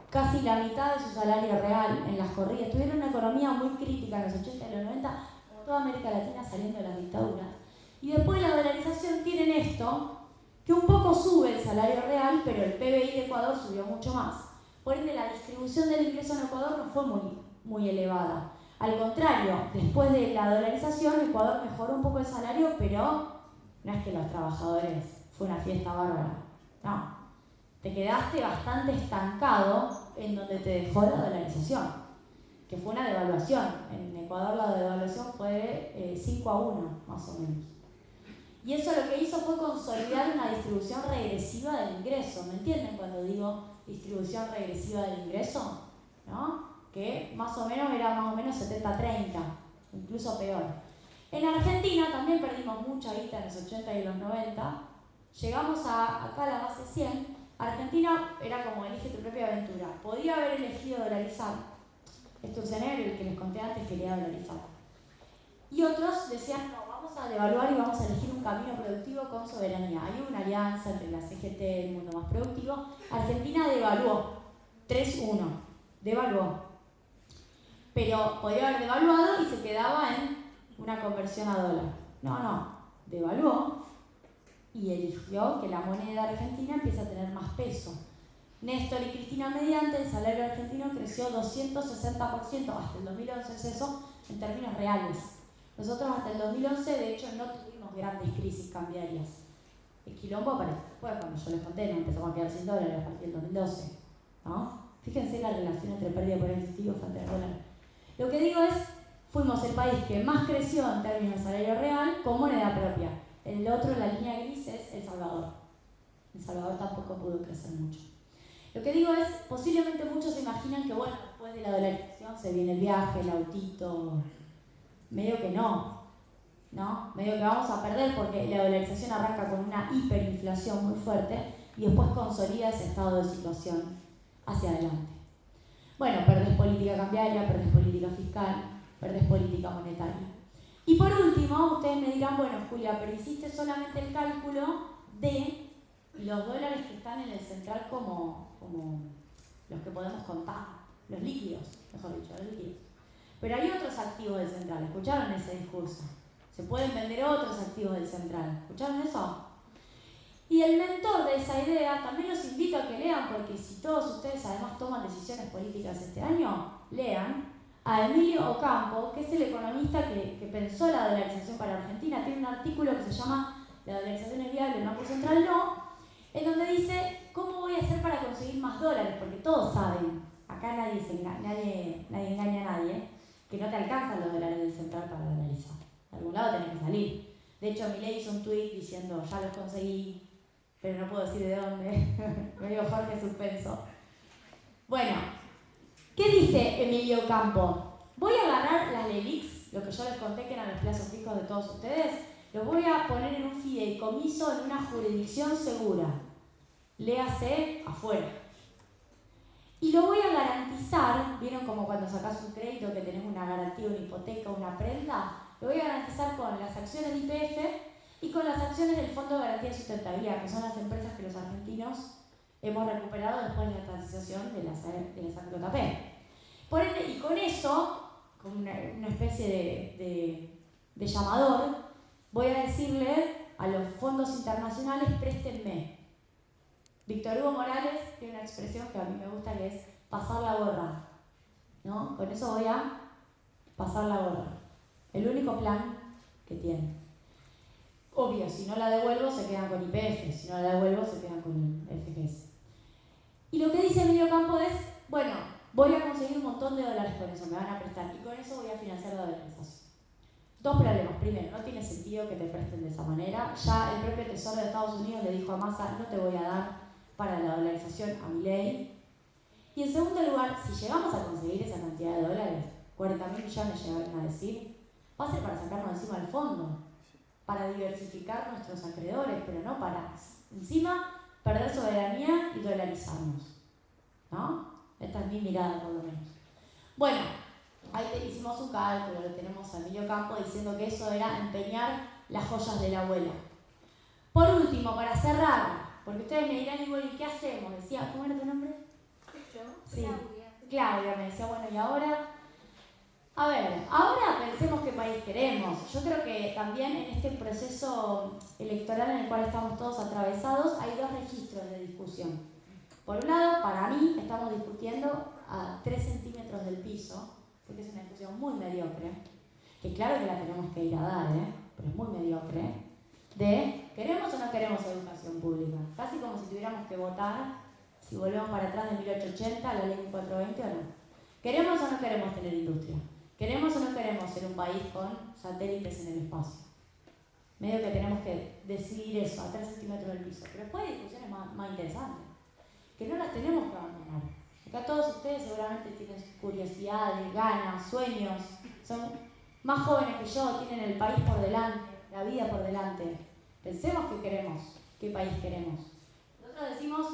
casi la mitad de su salario real en las corridas. Tuvieron una economía muy crítica en los 80 y los 90, como toda América Latina saliendo de las dictaduras. Y después de la dolarización tienen esto, que un poco sube el salario real, pero el PBI de Ecuador subió mucho más. Por ende, la distribución del ingreso en Ecuador no fue muy elevada. Al contrario, después de la dolarización, Ecuador mejoró un poco el salario, pero no es que los trabajadores fue una fiesta bárbara. No. Te quedaste bastante estancado en donde te dejó la dolarización, que fue una devaluación. En Ecuador la devaluación fue 5-1, más o menos. Y eso lo que hizo fue consolidar una distribución regresiva del ingreso. ¿Me entienden cuando digo distribución regresiva del ingreso? ¿No? Que más o menos era más o menos 70-30, incluso peor. En Argentina también perdimos mucha guita en los 80 y los 90. Llegamos acá a la base 100. Argentina era como elige tu propia aventura. Podía haber elegido dolarizar. Sturzenegger, el que les conté antes, quería dolarizar. Y otros decían, no, vamos a devaluar y vamos a elegir un camino productivo con soberanía. Hay una alianza entre la CGT y el mundo más productivo. Argentina devaluó 3-1. Devaluó. Pero podría haber devaluado y se quedaba en una conversión a dólar. No. Devaluó y eligió que la moneda argentina empiece a tener más peso. Néstor y Cristina mediante, el salario argentino creció 260%, hasta el 2011 es eso, en términos reales. Nosotros hasta el 2011, de hecho, no tuvimos grandes crisis cambiarias. El quilombo apareció después, cuando yo les conté, nos empezamos a quedar sin dólares a partir del 2012, ¿no? Fíjense la relación entre pérdida por adquisitivo frente al dólar. Lo que digo es, fuimos el país que más creció en términos de salario real con moneda propia. El otro, la línea gris, es El Salvador. El Salvador tampoco pudo crecer mucho. Lo que digo es, posiblemente muchos se imaginan que, bueno, después de la dolarización se viene el viaje, el autito. Medio que no, medio que vamos a perder porque la dolarización arranca con una hiperinflación muy fuerte y después consolida ese estado de situación hacia adelante. Bueno, perdés política cambiaria, perdés política fiscal, perdés política monetaria. Y por último, ustedes me dirán, bueno, Julia, pero hiciste solamente el cálculo de los dólares que están en el central como los que podemos contar, los líquidos, mejor dicho, los líquidos. Pero hay otros activos del central, ¿escucharon ese discurso? Se pueden vender otros activos del central, ¿escucharon eso? Y el mentor de esa idea también los invito a que lean, porque si todos ustedes además toman decisiones políticas este año, lean a Emilio Ocampo, que es el economista que pensó la dolarización para Argentina. Tiene un artículo que se llama La dolarización es viable, el Banco Central no, en donde dice, ¿cómo voy a hacer para conseguir más dólares? Porque todos saben, acá nadie engaña a nadie, que no te alcanzan los dólares del central para dolarizar. De algún lado tenés que salir. De hecho, Milei hizo un tuit diciendo, ya los conseguí, pero no puedo decir de dónde. Medio Jorge suspenso. Bueno, ¿qué dice Emilio Ocampo? Voy a agarrar las LELIQs, lo que yo les conté que eran los plazos fijos de todos ustedes, los voy a poner en un fideicomiso en una jurisdicción segura. Léase afuera. Y lo voy a garantizar, ¿vieron como cuando sacás un crédito que tenés una garantía, una hipoteca, una prenda? Lo voy a garantizar con las acciones de YPF y con las acciones del Fondo de Garantía de Sustentabilidad, que son las empresas que los argentinos hemos recuperado después de la transición de las AFP. Por ende, y con eso, como una especie de llamador, voy a decirle a los fondos internacionales, préstenme. Víctor Hugo Morales tiene una expresión que a mí me gusta, que es pasar la gorra, ¿no? Con eso voy a pasar la gorra. El único plan que tiene. Obvio, si no la devuelvo se quedan con YPF, si no la devuelvo se quedan con el FGS. Y lo que dice Emilio Ocampo es, bueno, voy a conseguir un montón de dólares con eso, me van a prestar, y con eso voy a financiar la dolarización. Dos problemas. Primero, no tiene sentido que te presten de esa manera. Ya el propio Tesoro de Estados Unidos le dijo a Massa, no te voy a dar para la dolarización a Milei. Y en segundo lugar, si llegamos a conseguir esa cantidad de dólares, 40.000 millones llegaron a decir, va a ser para sacarnos encima del fondo, para diversificar nuestros acreedores, pero no para encima perder soberanía y dolarizarnos, ¿no? Esta es mi mirada por lo menos. Bueno, ahí hicimos un cálculo, lo tenemos a Emilio Ocampo diciendo que eso era empeñar las joyas de la abuela. Por último, para cerrar, porque ustedes me dirán, ¿y qué hacemos? Decía, ¿cómo era tu nombre? ¿Yo? Sí, Claudia me decía, bueno, y ahora, a ver, ahora pensemos qué país queremos. Yo creo que también en este proceso electoral en el cual estamos todos atravesados hay dos registros de discusión. Por un lado, para mí, estamos discutiendo a 3 centímetros del piso, porque es una discusión muy mediocre, que claro que la tenemos que ir a dar, pero es muy mediocre, de ¿queremos o no queremos educación pública? Casi como si tuviéramos que votar, si volvemos para atrás de 1880, la ley 420 o no. ¿Queremos o no queremos tener industria? ¿Queremos o no queremos ser un país con satélites en el espacio? Medio que tenemos que decidir eso, a 3 centímetros del piso. Pero después hay discusiones más interesantes, que no las tenemos que abandonar. Acá todos ustedes seguramente tienen curiosidades, ganas, sueños, son más jóvenes que yo, tienen el país por delante, la vida por delante. Pensemos qué queremos, qué país queremos. Nosotros decimos,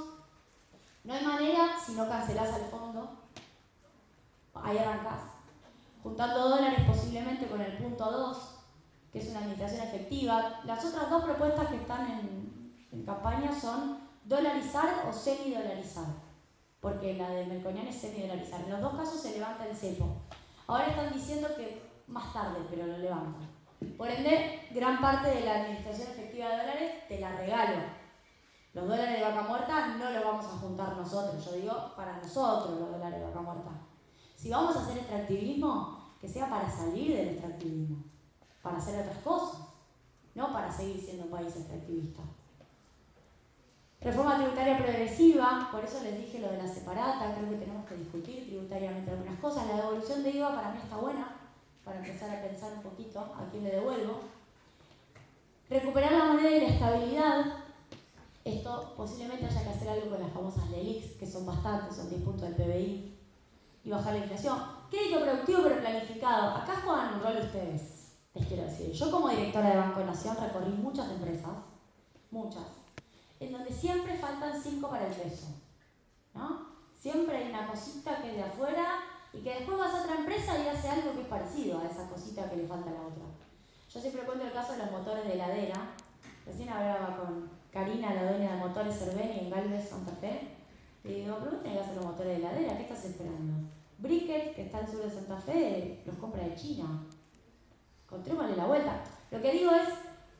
no hay manera si no cancelás al fondo, ahí arrancás, juntando dólares posiblemente con el punto 2, que es una administración efectiva. Las otras dos propuestas que están en campaña son dolarizar o semidolarizar, porque la de Melconian es semidolarizar. En los dos casos se levanta el cepo. Ahora están diciendo que más tarde, pero lo levantan. Por ende, gran parte de la administración efectiva de dólares te la regalo. Los dólares de vaca muerta no los vamos a juntar nosotros, yo digo para nosotros los dólares de vaca muerta. Si vamos a hacer extractivismo, que sea para salir del extractivismo, para hacer otras cosas, no para seguir siendo un país extractivista. Reforma tributaria progresiva, por eso les dije lo de la separata, creo que tenemos que discutir tributariamente algunas cosas. La devolución de IVA para mí está buena, para empezar a pensar un poquito a quién le devuelvo. Recuperar la moneda y la estabilidad. Esto posiblemente haya que hacer algo con las famosas LELIQs, que son bastantes, son 10 puntos del PBI, y bajar la inflación. Crédito productivo pero planificado. Acá juegan un rol ustedes, les quiero decir. Yo como directora de Banco Nación recorrí muchas empresas, muchas, en donde siempre faltan 5 para el peso, ¿no? Siempre hay una cosita que es de afuera y que después vas a otra empresa y hace algo que es parecido a esa cosita que le falta a la otra. Yo siempre cuento el caso de los motores de heladera. Recién hablaba con Karina, la dueña de Motores Cerveni en Galvez, Santa Fe. Le digo, pero vos tenés que hacer los motores de heladera, ¿qué estás esperando? Briquet, que está al sur de Santa Fe, los compra de China. Encontrémosle la vuelta. Lo que digo es,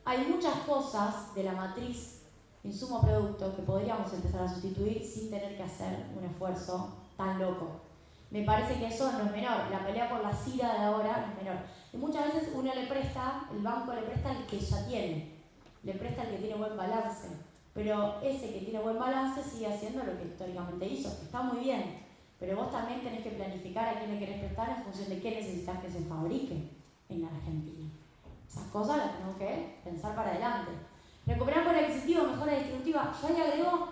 hay muchas cosas de la matriz insumo-producto que podríamos empezar a sustituir sin tener que hacer un esfuerzo tan loco. Me parece que eso no es menor. La pelea por la CIRA de ahora no es menor. Y muchas veces uno le presta, el banco le presta al que ya tiene. Le presta al que tiene buen balance. Pero ese que tiene buen balance sigue haciendo lo que históricamente hizo. Está muy bien. Pero vos también tenés que planificar a quién le querés prestar en función de qué necesitas que se fabrique en Argentina. Esas cosas las tenemos que pensar para adelante. Recuperar poder adquisitivo, mejora distributiva. Yo ahí agrego,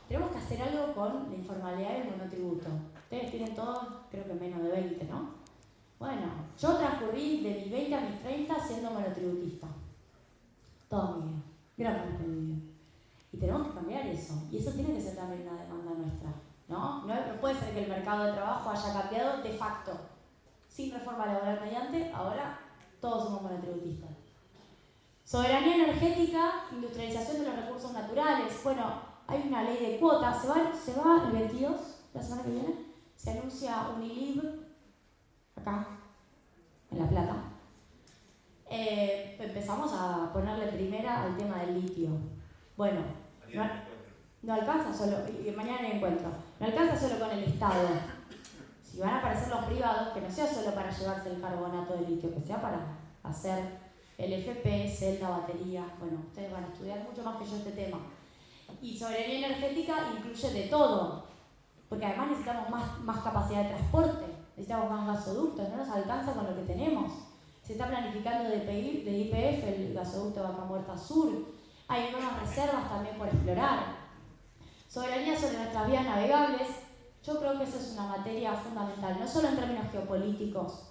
tenemos que hacer algo con la informalidad y el monotributo. Ustedes tienen todos, creo que menos de 20, ¿no? Bueno, yo transcurrí de mis 20 a mis 30 siendo monotributista. Todo mi vida. Gran parte de mi vida. Y tenemos que cambiar eso. Y eso tiene que ser también una demanda nuestra, ¿no? No puede ser que el mercado de trabajo haya cambiado de facto. Sin reforma laboral mediante, ahora todos somos monotributistas. Soberanía energética, industrialización de los recursos naturales. Bueno, hay una ley de cuotas. Se va el 22, la semana que viene. Se anuncia Unilib, acá, en La Plata. Empezamos a ponerle primera al tema del litio. Bueno, no alcanza solo, y mañana en el encuentro, no alcanza solo con el Estado. Si van a aparecer los privados, que no sea solo para llevarse el carbonato de litio, que sea para hacer el FP, celda, batería. Bueno, ustedes van a estudiar mucho más que yo este tema. Y soberanía energética incluye de todo, porque además necesitamos más capacidad de transporte, necesitamos más gasoductos, no nos alcanza con lo que tenemos. Se está planificando de YPF el gasoducto Vaca Muerta Sur. Hay nuevas reservas también por explorar. Soberanía sobre nuestras vías navegables. Yo creo que esa es una materia fundamental, no solo en términos geopolíticos,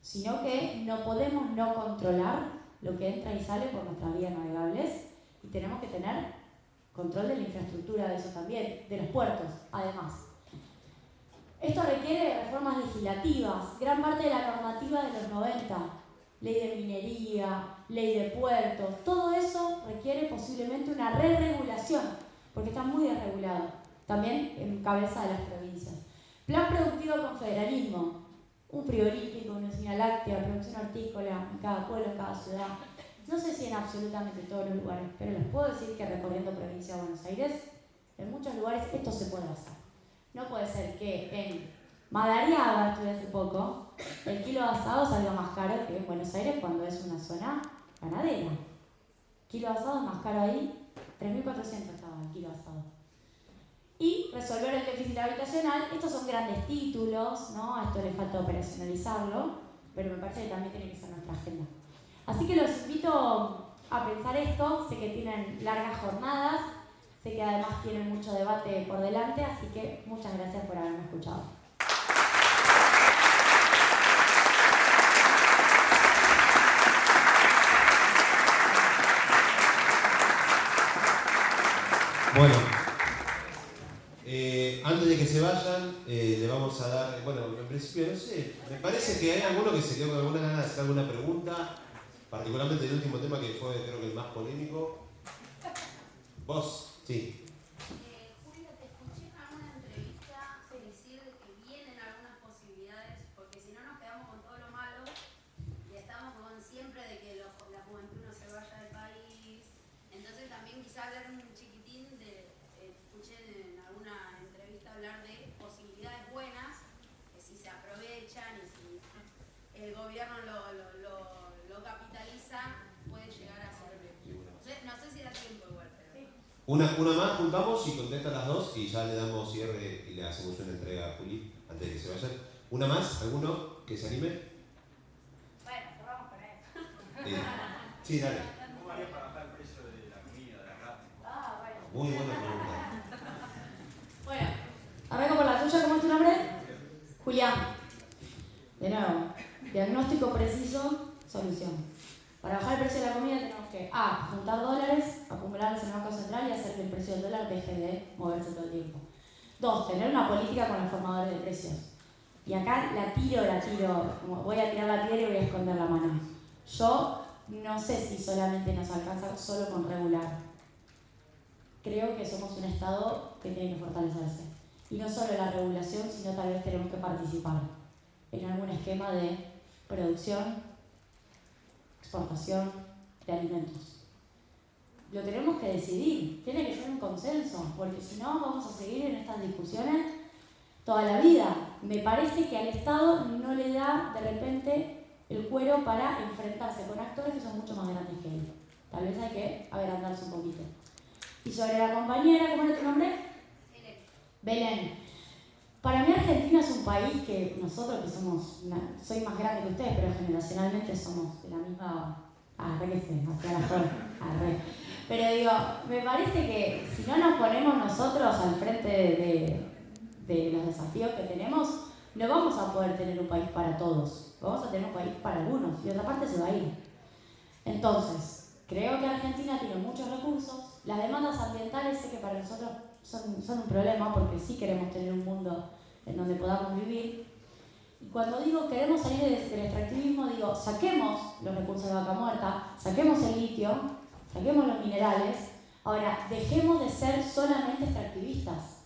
sino que no podemos no controlar lo que entra y sale por nuestras vías navegables y tenemos que tener control de la infraestructura de eso también, de los puertos, además. Esto requiere reformas legislativas, gran parte de la normativa de los 90, ley de minería, ley de puertos, todo eso requiere posiblemente una re-regulación, porque está muy desregulado, también en cabeza de las provincias. Plan productivo con federalismo, un frigorífico, una usina láctea, producción hortícola en cada pueblo, en cada ciudad. No sé si en absolutamente todos los lugares, pero les puedo decir que recorriendo provincia de Buenos Aires, en muchos lugares esto se puede hacer. No puede ser que en Madariaga, estuve hace poco, el kilo de asado salga más caro que en Buenos Aires cuando es una zona ganadera. Kilo de asado es más caro ahí, 3.400 estaba el kilo de asado. Y resolver el déficit habitacional, estos son grandes títulos, ¿no? A esto le falta operacionalizarlo, pero me parece que también tiene que ser nuestra agenda. Así que los invito a pensar esto, sé que tienen largas jornadas, sé que además tienen mucho debate por delante, así que muchas gracias por haberme escuchado. Bueno, antes de que se vayan, le vamos a dar, bueno, en principio, no sé, me parece que hay alguno que se quedó con alguna ganas de hacer alguna pregunta, particularmente el último tema que fue, creo que el más polémico. ¿Vos? Sí. Julia, te escuché en alguna entrevista decir que vienen algunas posibilidades, porque si no nos quedamos con todo lo malo y estamos con siempre de que la juventud no se vaya del país. Entonces también quizá hablar un chiquitín de Una más juntamos y contestan las dos y ya le damos cierre y le hacemos una entrega a Juli antes de que se vayan. ¿Una más? ¿Alguno que se anime? Bueno, cerramos con eso. Sí, dale. ¿Cómo haría para bajar el precio de la comida, de la carne? Ah, bueno. Muy buena pregunta. Bueno, arranco por la tuya. ¿Cómo es tu nombre? Julián. De nuevo, diagnóstico preciso, solución. Para bajar el precio de la comida tenemos que A. Juntar dólares, acumularlos en el Banco Central y hacer que el precio del dólar deje de moverse todo el tiempo. 2. Tener una política con los formadores de precios. Y acá la tiro, como voy a tirar la piedra y voy a esconder la mano. Yo no sé si solamente nos alcanza solo con regular. Creo que somos un Estado que tiene que fortalecerse. Y no solo la regulación, sino tal vez tenemos que participar en algún esquema de producción, exportación de alimentos. Lo tenemos que decidir, tiene que ser un consenso, porque si no vamos a seguir en estas discusiones toda la vida. Me parece que al Estado no le da de repente el cuero para enfrentarse con actores que son mucho más grandes que él. Tal vez hay que agrandarse un poquito. Y sobre la compañera, ¿cómo era tu nombre? Belén. Para mí Argentina es un país que nosotros que somos, soy más grande que ustedes, pero generacionalmente somos de la misma, hacia la zona, pero digo, me parece que si no nos ponemos nosotros al frente de los desafíos que tenemos, no vamos a poder tener un país para todos, vamos a tener un país para algunos y otra parte se va a ir. Entonces, creo que Argentina tiene muchos recursos, las demandas ambientales sé que para nosotros son un problema porque sí queremos tener un mundo en donde podamos vivir. Y cuando digo queremos salir del extractivismo, digo saquemos los recursos de vaca muerta, saquemos el litio, saquemos los minerales, ahora dejemos de ser solamente extractivistas.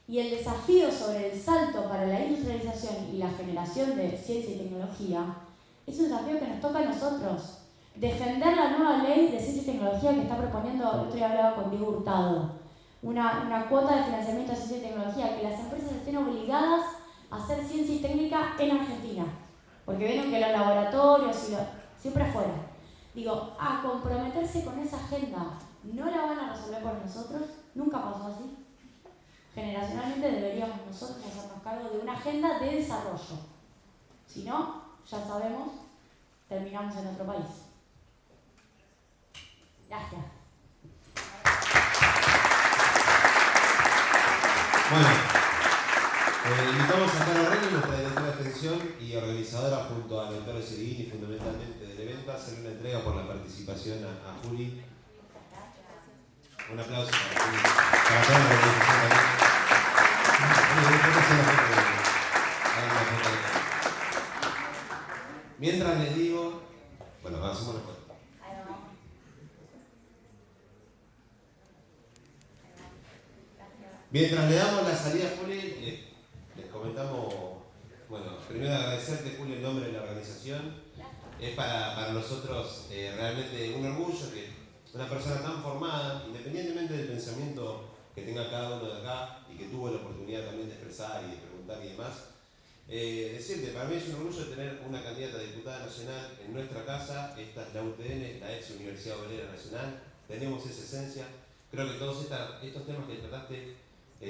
Y el desafío sobre el salto para la industrialización y la generación de ciencia y tecnología es un desafío que nos toca a nosotros. Defender la nueva ley de ciencia y tecnología que está proponiendo, el otro día hablaba con Diego Hurtado, una cuota de financiamiento de ciencia y tecnología, que las empresas estén obligadas a hacer ciencia y técnica en Argentina, porque vieron que los laboratorios siempre afuera. Digo, a comprometerse con esa agenda, no la van a resolver por nosotros, nunca pasó así. Generacionalmente deberíamos nosotros hacernos cargo de una agenda de desarrollo. Si no, ya sabemos, terminamos en otro país. Gracias. Bueno, invitamos a Caro Reni, nuestra directora de extensión y organizadora junto a Lautaro Siriguini, fundamentalmente del evento, a hacer una entrega por la participación a Juli. Un aplauso para Juli, para toda la organización también. Mientras les digo, bueno, hacemos la foto. Mientras le damos la salida a Juli, les comentamos, bueno, primero agradecerte, Juli, en nombre de la organización. Es para nosotros realmente un orgullo que una persona tan formada, independientemente del pensamiento que tenga cada uno de acá y que tuvo la oportunidad también de expresar y de preguntar y demás, decirte, para mí es un orgullo tener una candidata a diputada nacional en nuestra casa. Esta es la UTN, la ex Universidad Obrera Nacional. Tenemos esa esencia. Creo que todos estos temas que trataste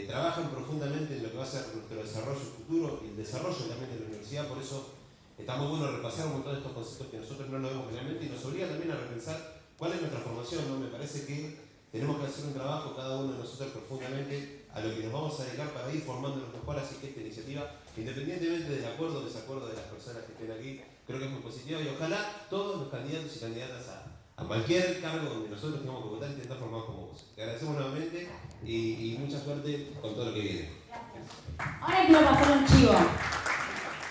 trabajan profundamente en lo que va a ser nuestro desarrollo futuro y el desarrollo también de la universidad. Por eso está muy bueno repasar un montón de estos conceptos que nosotros no lo vemos realmente y nos obliga también a repensar cuál es nuestra formación, ¿no? Me parece que tenemos que hacer un trabajo cada uno de nosotros profundamente a lo que nos vamos a dedicar para ir formándonos mejor. Así que esta iniciativa, independientemente del acuerdo o desacuerdo de las personas que estén aquí, creo que es muy positiva y ojalá todos los candidatos y candidatas a cualquier cargo donde nosotros tengamos que votar estén tan formados como vos. Te agradecemos nuevamente y mucha suerte con todo lo que viene. Ahora quiero pasar un chivo,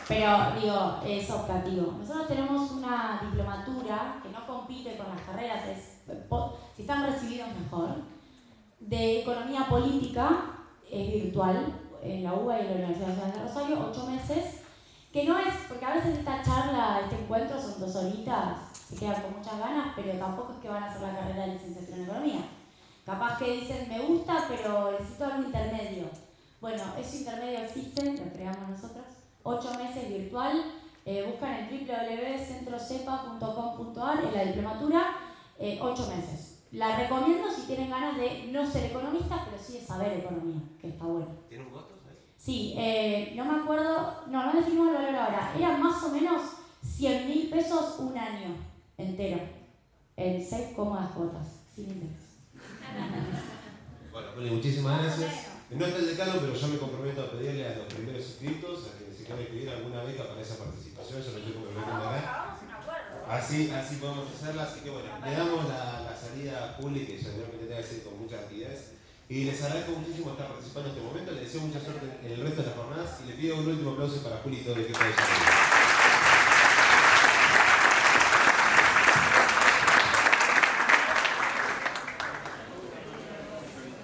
pero digo, es optativo. Nosotros tenemos una diplomatura que no compite con las carreras, si están recibidos mejor, de economía política, es virtual, en la UBA y en la Universidad Nacional de Rosario, 8 meses, que no es, porque a veces esta charla, este encuentro son 2 horitas, se quedan con muchas ganas, pero tampoco es que van a hacer la carrera de licenciatura en economía. Capaz que dicen, me gusta, pero necesito algo intermedio. Bueno, ese intermedio existe, lo creamos nosotros, 8 meses virtual, buscan en www.centrocepa.com.ar en la diplomatura, 8 meses. La recomiendo si tienen ganas de no ser economistas, pero sí de saber economía, que está bueno. ¿Tiene un costo? Sí, no me acuerdo, no definimos el valor ahora. Era más o menos 100.000 pesos un año entero, en 6 cómodas cuotas, sin interés. Bueno, Juli, muchísimas gracias. No está el decano, pero yo me comprometo a pedirle a los primeros inscritos a quienes se quieran pedir alguna beca para esa participación. Yo me estoy comprometiendo acá. Así podemos hacerla. Así que bueno, le damos la salida a Juli, que seguramente tenga que ser con muchas actividades. Y les agradezco muchísimo estar participando en este momento. Les deseo mucha suerte en el resto de las jornadas y le pido un último aplauso para Juli y todo el equipo de desarrollo.